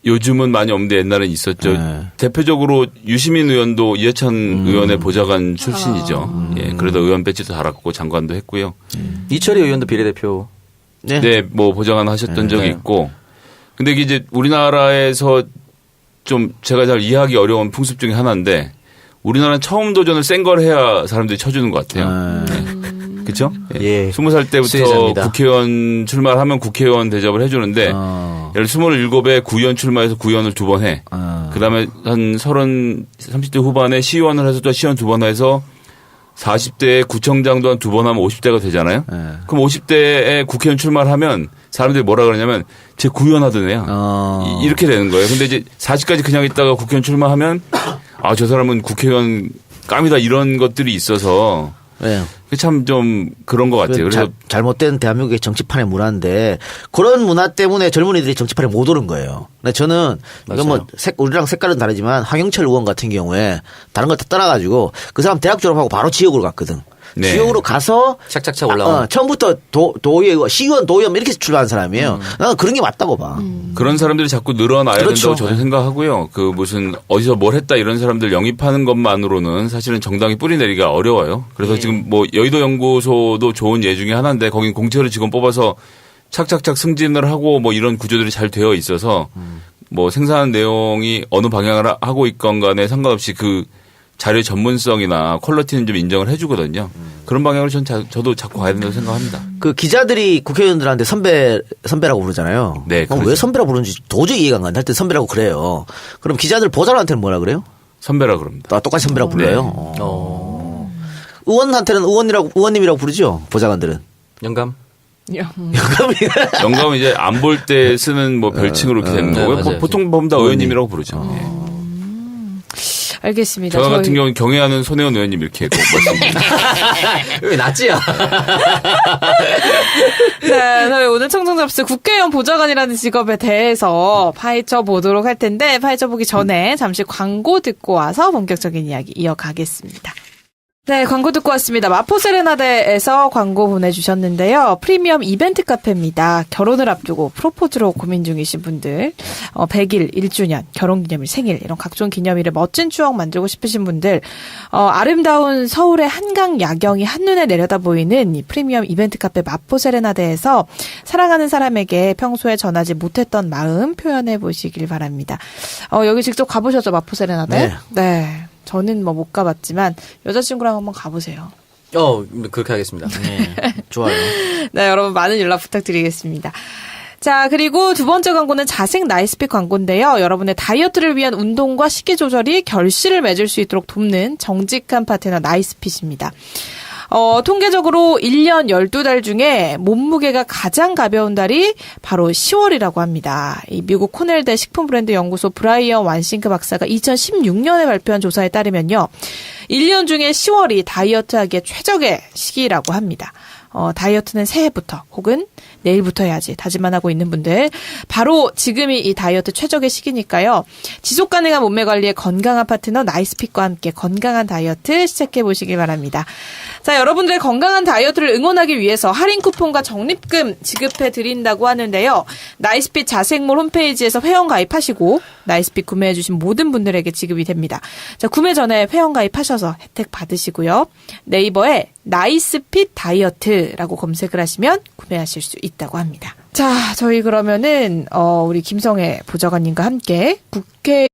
요즘은 많이 없는데 옛날엔 있었죠.
네.
대표적으로 유시민 의원도 이해찬 의원의 보좌관 출신이죠. 예, 그래도 의원 배지도 달았고 장관도 했고요.
이철희 의원도 비례대표.
네, 뭐 보좌관 하셨던 적이 있고. 근데 이게 이제 우리나라에서 좀 제가 잘 이해하기 어려운 풍습 중에 하나인데 우리나라는 처음 도전을 센 걸 해야 사람들이 쳐주는 것 같아요. 그렇죠?
예.
20살 때부터
수혜자입니다. 국회의원
출마를 하면 국회의원 대접을 해주는데 예를 27에 구의원 출마해서 구의원을 2번 해. 그다음에 한 30대 후반에 시의원을 해서 또 시의원 2번 해서 40대에 구청장도 한 2번 하면 50대가 되잖아요. 그럼 50대에 국회의원 출마를 하면 사람들이 뭐라 그러냐면 제 구의원 하던 애야. 이렇게 되는 거예요. 근데 이제 40까지 그냥 있다가 국회의원 출마하면 아, 저 사람은 국회의원 깜이다 이런 것들이 있어서
네.
참 좀 그런 것 같아요. 그래서
잘못된 대한민국의 정치판의 문화인데 그런 문화 때문에 젊은이들이 정치판에 못 오른 거예요. 근데 저는 이건 뭐 우리랑 색깔은 다르지만 황영철 의원 같은 경우에 다른 걸 다 떠나가지고 그 사람 대학 졸업하고 바로 지역으로 갔거든.
네.
지역으로 가서
착착착 올라온.
처음부터 도의원, 시의원, 도의원 이렇게 출발한 사람이에요. 나는 그런 게 맞다고 봐.
그런 사람들이 자꾸 늘어나야
그렇죠.
된다고 저는 생각하고요. 그 무슨 어디서 뭘 했다 이런 사람들 영입하는 것만으로는 사실은 정당이 뿌리 내리기가 어려워요. 그래서 지금 뭐 여의도 연구소도 좋은 예 중에 하나인데 거긴 공채로 직원 뽑아서 착착착 승진을 하고 뭐 이런 구조들이 잘 되어 있어서 뭐 생산한 내용이 어느 방향을 하고 있건 간에 상관없이 그 자료의 전문성이나 퀄리티는 좀 인정을 해주거든요. 그런 방향으로 저도 자꾸 가야 된다고 생각합니다.
그 기자들이 국회의원들한테 선배라고 부르잖아요.
네, 그렇죠.
왜 선배라고 부르는지 도저히 이해가 안 가는데 하여튼 선배라고 그래요. 그럼 기자들 보좌관한테는 뭐라 그래요?
선배라 그럽니다.
똑같이 선배라고
네.
불러요. 의원한테는 의원님이라고 부르죠. 보좌관들은.
영감?
영감은 이제 안 볼 때 쓰는 뭐 별칭으로 이렇게 되는
네,
거고요.
맞아요.
보통 보면 다 의원님이라고 부르죠. 예.
알겠습니다.
저 같은 경우는 경애하는 손혜원 의원님 이렇게 꼭 말씀드립니다.
왜 낫지야?
네, 저희 오늘 청정접수 국회의원 보좌관이라는 직업에 대해서 파헤쳐 보도록 할 텐데 파헤쳐 보기 전에 잠시 광고 듣고 와서 본격적인 이야기 이어가겠습니다. 네, 광고 듣고 왔습니다. 마포 세레나데에서 광고 보내주셨는데요. 프리미엄 이벤트 카페입니다. 결혼을 앞두고 프로포즈로 고민 중이신 분들, 100일, 1주년, 결혼기념일, 생일 이런 각종 기념일에 멋진 추억 만들고 싶으신 분들, 아름다운 서울의 한강 야경이 한눈에 내려다 보이는 이 프리미엄 이벤트 카페 마포 세레나데에서 사랑하는 사람에게 평소에 전하지 못했던 마음 표현해 보시길 바랍니다. 여기 직접 가보셨죠, 마포 세레나데?
네.
네. 저는 뭐 못 가봤지만 여자친구랑 한번 가보세요.
그렇게 하겠습니다.
네, 좋아요.
네, 여러분 많은 연락 부탁드리겠습니다. 자, 그리고 두 번째 광고는 자생 나이스핏 광고인데요. 여러분의 다이어트를 위한 운동과 식이 조절이 결실을 맺을 수 있도록 돕는 정직한 파트너 나이스핏입니다. 통계적으로 1년 12달 중에 몸무게가 가장 가벼운 달이 바로 10월이라고 합니다. 이 미국 코넬대 식품 브랜드 연구소 브라이언 완싱크 박사가 2016년에 발표한 조사에 따르면요. 1년 중에 10월이 다이어트하기에 최적의 시기라고 합니다. 다이어트는 새해부터 혹은 내일부터 해야지 다짐만 하고 있는 분들 바로 지금이 이 다이어트 최적의 시기니까요. 지속 가능한 몸매 관리에 건강한 파트너 나이스핏과 함께 건강한 다이어트 시작해 보시기 바랍니다. 자, 여러분들의 건강한 다이어트를 응원하기 위해서 할인 쿠폰과 적립금 지급해 드린다고 하는데요. 나이스핏 자생몰 홈페이지에서 회원 가입하시고 나이스핏 구매해 주신 모든 분들에게 지급이 됩니다. 자, 구매 전에 회원 가입하셔서 혜택 받으시고요. 네이버에 나이스핏 다이어트라고 검색을 하시면 구매하실 수 있다고 합니다. 자, 저희 그러면은 우리 김성애 보좌관님과 함께 국회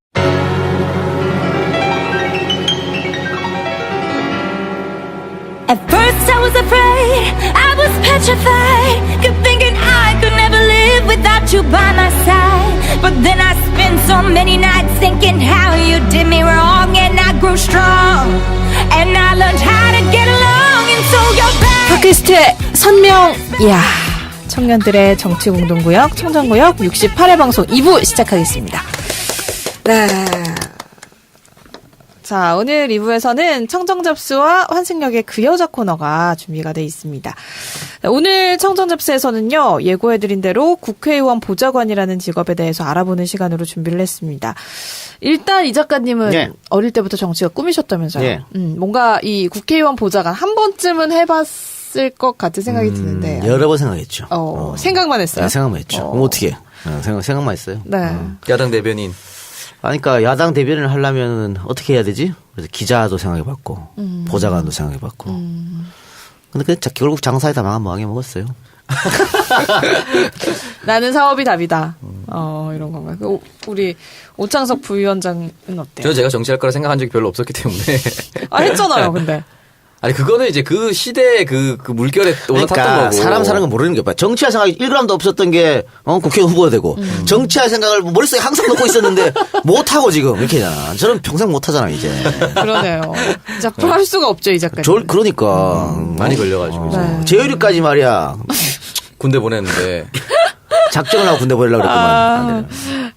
At first I was afraid, I was petrified, kept thinking I could never live without you by my side. But then I spent so many nights thinking how you did me wrong, and I grew strong, and I learned how to get along, and so you're back.
팟캐스트의 선명, 이야, 청년들의 정치공동구역, 청정구역 68회 방송 2부 시작하겠습니다. 네. 자, 오늘 2부에서는 청정접수와 환승역의 그 여자 코너가 준비가 돼 있습니다. 오늘 청정접수에서는요, 예고해드린 대로 국회의원 보좌관이라는 직업에 대해서 알아보는 시간으로 준비를 했습니다. 일단 이 작가님은
네.
어릴 때부터 정치가 꿈이셨다면서요.
네.
뭔가 이 국회의원 보좌관 한 번쯤은 해봤을 것 같은 생각이 드는데.
여러 번 생각했죠.
생각만 했어요?
네, 생각만 했죠. 그럼 어떻게? 생각만 했어요.
네.
야당 대변인.
그러니까 야당 대변인을 하려면 어떻게 해야 되지? 그래서 기자도 생각해봤고 보좌관도 생각해봤고. 근데 결국 장사에다 망해 먹었어요.
나는 사업이 답이다. 이런 건가요? 우리 오창석 부위원장은 어때요?
저는 제가 정치할 거라 생각한 적이 별로 없었기 때문에.
했잖아요, 근데.
아니 그거는 이제 그 시대의 그 물결에 올라탔던
그러니까
거고.
사람 사는 건 모르는 게 봐. 정치할 생각이 1g도 없었던 게 국회의원 후보가 되고 정치할 생각을 머릿속에 항상 놓고 있었는데 못하고 지금 이렇게 잖아. 저는 평생 못하잖아 이제.
그러네요. 앞으로 할 수가 없죠, 이 작가님.
그러니까
많이 걸려가지고.
네.
재율이까지 말이야.
군대 보냈는데.
작정을 하고 군대 보내려고 그랬구만.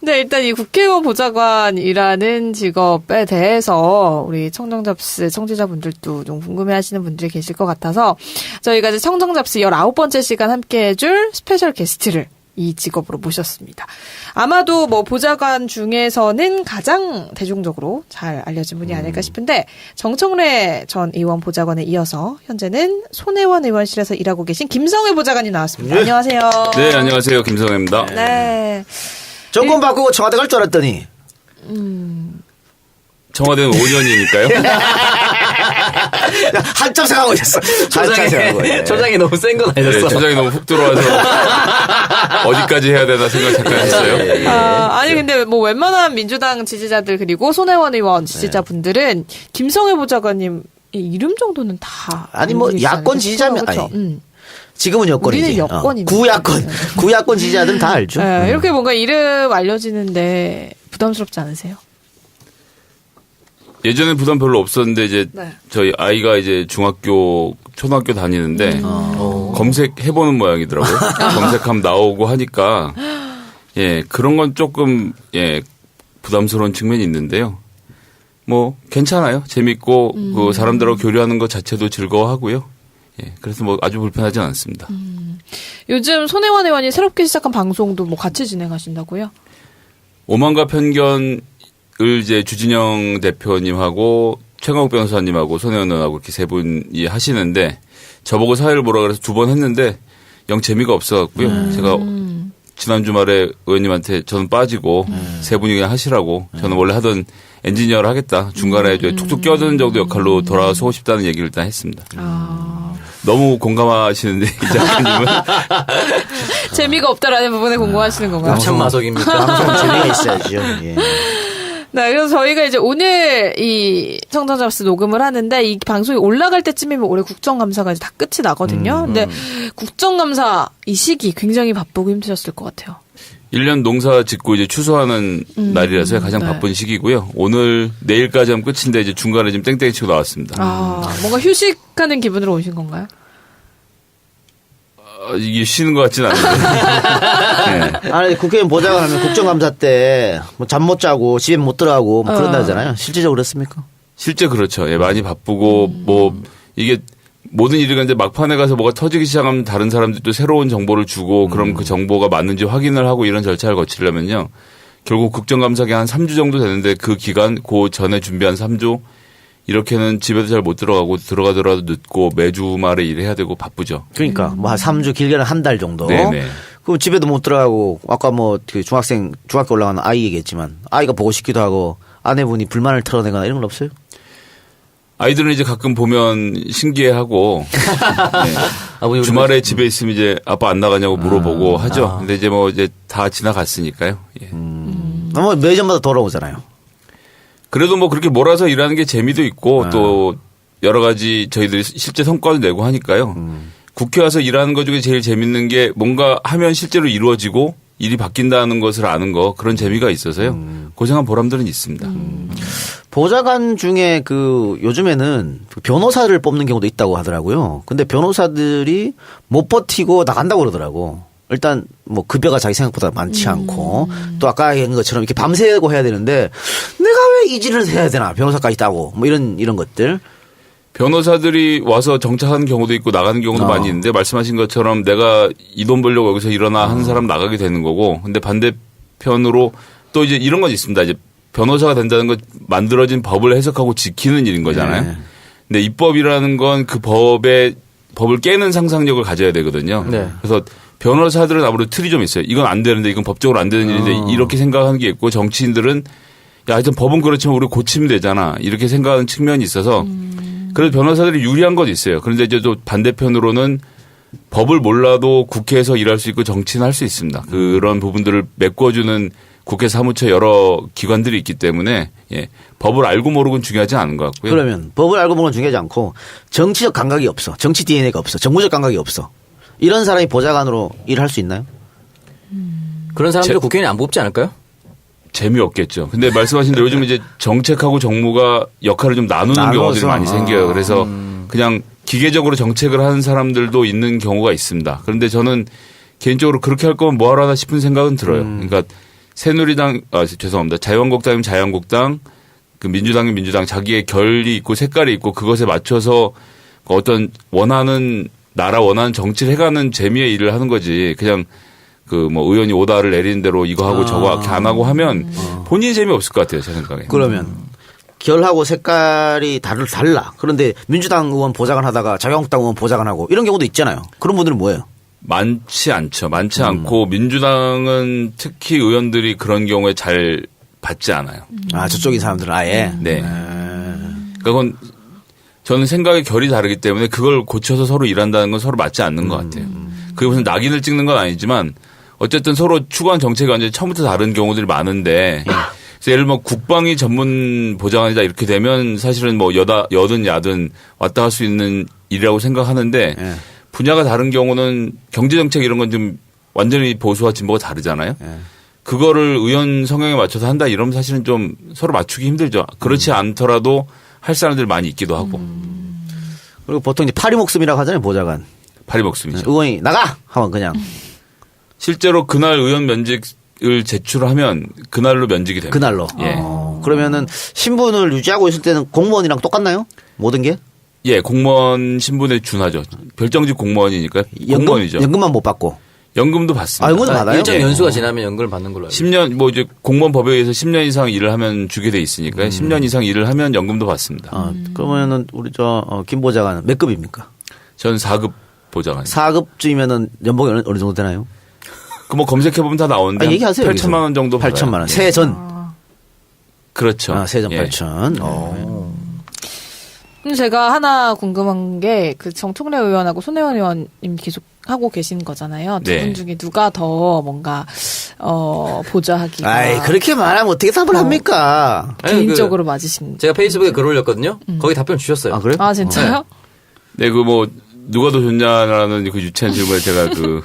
네, 일단 이 국회의원 보좌관이라는 직업에 대해서 우리 청정잡스 청취자분들도 좀 궁금해하시는 분들이 계실 것 같아서 저희가 이제 청정잡스 19번째 시간 함께 해줄 스페셜 게스트를 이 직업으로 모셨습니다. 아마도 뭐 보좌관 중에서는 가장 대중적으로 잘 알려진 분이 아닐까 싶은데 정청래 전 의원 보좌관에 이어서 현재는 손혜원 의원실에서 일하고 계신 김성애 보좌관이 나왔습니다.
네.
안녕하세요.
네, 안녕하세요. 김성애입니다.
네.
정권 바꾸고 청와대 갈 줄 알았더니.
청와대는 5년이니까요.
한참 생각하고 있었어. 한참 생각하고 있었어.
초장이 너무 센 건
네,
아니었어.
조장이 너무 훅 들어와서 어디까지 해야 되나 생각 잠깐 했어요.
아니 근데 뭐 웬만한 민주당 지지자들 그리고 손혜원 의원 지지자분들은 김성애 보좌관님 이름 정도는 다
아니 뭐
알고
야권
계시지
지지자면
않을까요? 그쵸?
아니. 지금은 여권이지.
우리는 여권이네.
구야권 지지자들은 다 알죠.
네, 이렇게 뭔가 이름 알려지는데 부담스럽지 않으세요?
예전에 부담 별로 없었는데 이제
네.
저희 아이가 이제 초등학교 다니는데 검색해보는 모양이더라고요. 검색하면 나오고 하니까 그런 건 조금 부담스러운 측면이 있는데요. 뭐 괜찮아요. 재밌고 그 사람들하고 교류하는 것 자체도 즐거워하고요. 예, 그래서 뭐 아주 불편하진 않습니다.
요즘 손혜원 의원이 새롭게 시작한 방송도 뭐 같이 진행하신다고요?
오만과 편견을 이제 주진영 대표님하고 최강욱 변호사님하고 손혜원 의원하고 이렇게 세 분이 하시는데 저보고 사회를 보라 그래서 2번 했는데 영 재미가 없어갖고요. 제가 지난 주말에 의원님한테 저는 빠지고 세 분이 그냥 하시라고 저는 원래 하던 엔지니어를 하겠다. 중간에 툭툭 끼어드는 정도 역할로 돌아서고 싶다는 얘기를 일단 했습니다. 너무 공감하시는데 이 작가님은
재미가 없다라는 부분에 공감하시는 건가요?
참 마속입니까?
항상 재미가 있어야죠. 예.
네, 그래서 저희가 이제 오늘 이 청정잡스 녹음을 하는데 이 방송이 올라갈 때쯤이면 올해 국정감사가 이제 다 끝이 나거든요. 근데 국정감사 이 시기 굉장히 바쁘고 힘드셨을 것 같아요.
1년 농사 짓고 이제 추수하는 날이라서 가장
네.
바쁜 시기고요. 오늘 내일까지 하면 끝인데 이제 중간에 지금 땡땡이 치고 나왔습니다.
뭔가 휴식하는 기분으로 오신 건가요?
이게 쉬는 것 같지는 않은데. 네.
아니 국회의원 보좌관 하면 국정감사 때 뭐 잠 못 자고 집에 못 들어가고 뭐 그런다잖아요. 실제적으로 그렇습니까?
실제 그렇죠. 예, 많이 바쁘고 뭐 이게 모든 일이 이제 막판에 가서 뭐가 터지기 시작하면 다른 사람들도 새로운 정보를 주고 그럼 그 정보가 맞는지 확인을 하고 이런 절차를 거치려면요. 결국 국정감사가 한 3주 정도 되는데 그 기간 그 전에 준비한 3주 이렇게는 집에도 잘 못 들어가고 들어가더라도 늦고 매주 말에 일해야 되고 바쁘죠.
그러니까 뭐 한 3주 길게는 한 달 정도.
네네.
그럼 집에도 못 들어가고 아까 뭐 그 중학교 올라가는 아이 얘기했지만 아이가 보고 싶기도 하고 아내분이 불만을 털어내거나 이런 건 없어요?
아이들은 이제 가끔 보면 신기해하고 네. 주말에 집에 있으면 이제 아빠 안 나가냐고 물어보고 하죠. 근데 이제 뭐 이제 다 지나갔으니까요. 예.
뭐 매점마다 돌아오잖아요.
그래도 뭐 그렇게 몰아서 일하는 게 재미도 있고 또 여러 가지 저희들이 실제 성과를 내고 하니까요. 국회 와서 일하는 것 중에 제일 재밌는 게 뭔가 하면 실제로 이루어지고 일이 바뀐다는 것을 아는 거 그런 재미가 있어서요. 고생한 보람들은 있습니다.
보좌관 중에 그 요즘에는 변호사를 뽑는 경우도 있다고 하더라고요. 근데 변호사들이 못 버티고 나간다고 그러더라고. 일단 뭐 급여가 자기 생각보다 많지 않고 또 아까 얘기한 것처럼 이렇게 밤새고 해야 되는데 내가 왜 이 일을 해야 되나 변호사까지 따고 뭐 이런 것들.
변호사들이 와서 정착하는 경우도 있고 나가는 경우도 많이 있는데 말씀하신 것처럼 내가 이 돈 벌려고 여기서 일어나 하는 사람 나가게 되는 거고 근데 반대편으로 또 이제 이런 건 있습니다. 이제 변호사가 된다는 건 만들어진 법을 해석하고 지키는 일인 거잖아요.
네.
근데 입법이라는 건 그 법을 깨는 상상력을 가져야 되거든요.
네.
그래서 변호사들은 아무래도 틀이 좀 있어요. 이건 안 되는데 이건 법적으로 안 되는 일인데 이렇게 생각하는 게 있고 정치인들은 야, 하여튼 법은 그렇지만 우리 고치면 되잖아. 이렇게 생각하는 측면이 있어서 그래서 변호사들이 유리한 건 있어요. 그런데 이제 또 반대편으로는 법을 몰라도 국회에서 일할 수 있고 정치는 할 수 있습니다. 그런 부분들을 메꿔주는 국회 사무처 여러 기관들이 있기 때문에 예, 법을 알고 모르고는 중요하지 않은 것 같고요.
그러면 법을 알고 보는 건 중요하지 않고 정치적 감각이 없어. 정치 DNA가 없어. 정무적 감각이 없어. 이런 사람이 보좌관으로 일할 수 있나요?
그런 사람들 국회의원이 안 뽑지 않을까요?
재미없겠죠. 근데 말씀하신 대로 요즘 이제 정책하고 정무가 역할을 좀 나누는 경우들이 많이 생겨요. 그래서 그냥 기계적으로 정책을 하는 사람들도 있는 경우가 있습니다. 그런데 저는 개인적으로 그렇게 할 거면 뭐하러 하나 싶은 생각은 들어요. 그러니까 새누리당, 죄송합니다. 자유한국당이면 자유한국당, 그 민주당이면 민주당 자기의 결이 있고 색깔이 있고 그것에 맞춰서 어떤 원하는 나라 원하는 정치를 해가는 재미의 일을 하는 거지. 그냥 그 뭐 의원이 오다를 내리는 대로 이거 하고 저거 이렇게 안 하고 하면 본인이 재미없을 것 같아요. 제 생각에.
그러면 결하고 색깔이 달라. 그런데 민주당 의원 보좌관 하다가 자유한국당 의원 보좌관 하고 이런 경우도 있잖아요. 그런 분들은 뭐예요?
많지 않죠. 많지 않고 민주당은 특히 의원들이 그런 경우에 잘 받지 않아요.
아, 저쪽인 사람들은 아예?
네. 그건 저는 생각의 결이 다르기 때문에 그걸 고쳐서 서로 일한다는 건 서로 맞지 않는 것 같아요. 그게 무슨 낙인을 찍는 건 아니지만 어쨌든 서로 추구한 정책이 완전히 처음부터 다른 경우들이 많은데 그래서 예를 들면 국방위 전문 보좌관이다 이렇게 되면 사실은 뭐 여든 야든 왔다 갈 수 있는 일이라고 생각하는데 분야가 다른 경우는 경제정책 이런 건 좀 완전히 보수와 진보가 다르잖아요. 그거를 의원 성향에 맞춰서 한다 이러면 사실은 좀 서로 맞추기 힘들죠. 그렇지 않더라도 할 사람들이 많이 있기도 하고.
그리고 보통 이제 파리 목숨이라고 하잖아요, 보좌관.
파리 목숨이죠.
의원이 나가! 하면 그냥.
실제로 그날 의원 면직을 제출하면 그날로 면직이 됩니다.
그날로.
예.
그러면은 신분을 유지하고 있을 때는 공무원이랑 똑같나요? 모든 게?
예, 공무원 신분에 준하죠. 별정직 공무원이니까 공무원이죠.
연금만 못 받고.
연금도 받습니다.
아, 연금도 받아요?
일정
예.
연수가 지나면 연금을 받는 걸로 알고 있어요.
10년 뭐 이제 공무원 법에 의해서 10년 이상 일을 하면 주게 돼 있으니까 10년 이상 일을 하면 연금도 받습니다.
아, 그러면은 우리 김 보좌관은 몇 급입니까?
저는 4급 보좌관.
4급쯤이면은 연봉이 어느 정도 되나요?
그 뭐 검색해 보면 다 나오는데
아, 얘기하세요.
8천만 원 정도 받아요.
8천만 원.
예.
세전.
그렇죠.
아, 세전
예.
8천.
그럼 제가 하나 궁금한 게 그 정청래 의원하고 손혜원 의원님 계속 하고 계신 거잖아요. 두
네.
분 중에 누가 더 뭔가 보좌하기가
아이, 그렇게 말하면 어떻게 답을 합니까?
아니,
개인적으로 맞으신.
제가 페이스북에 글 올렸거든요. 거기 답변 주셨어요.
아, 그래요?
아 진짜요?
네, 그 뭐 누가 더 좋냐라는 그 유치한 질문에 제가 그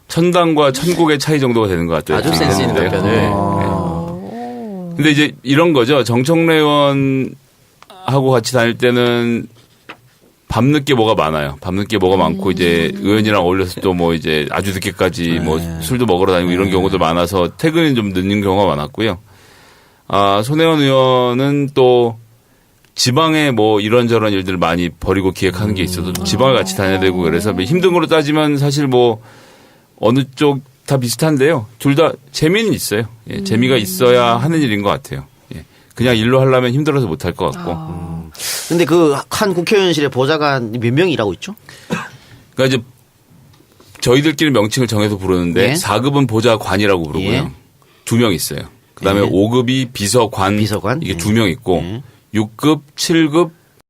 천당과 천국의 차이 정도가 되는 것 같아요.
아주 센스 있는
했는데요.
답변을.
오.
근데 이제 이런 거죠. 정청래 의원하고 같이 다닐 때는 밤늦게 뭐가 많아요. 밤늦게 뭐가 많고 이제 의원이랑 어울려서 또 뭐 이제 아주 늦게까지 뭐 술도 먹으러 다니고 이런 경우도 많아서 퇴근이 좀 늦는 경우가 많았고요. 아, 손혜원 의원은 또 지방에 뭐 이런저런 일들을 많이 벌이고 기획하는 게 있어도 지방을 같이 다녀야 되고 그래서 힘든 거로 따지면 사실 뭐 어느 쪽 다 비슷한데요. 둘 다 재미는 있어요. 예, 재미가 있어야 하는 일인 것 같아요. 예, 그냥 일로 하려면 힘들어서 못 할 것 같고.
근데 그 한 국회의원실에 보좌관 몇 명이 일하고 있죠?
그러니까 이제 저희들끼리 명칭을 정해서 부르는데
예.
4급은 보좌관이라고 부르고요.
예.
2명 있어요. 그다음에
예.
5급이 비서관.
비서관.
이게
예.
2명 있고
예.
6급, 7급,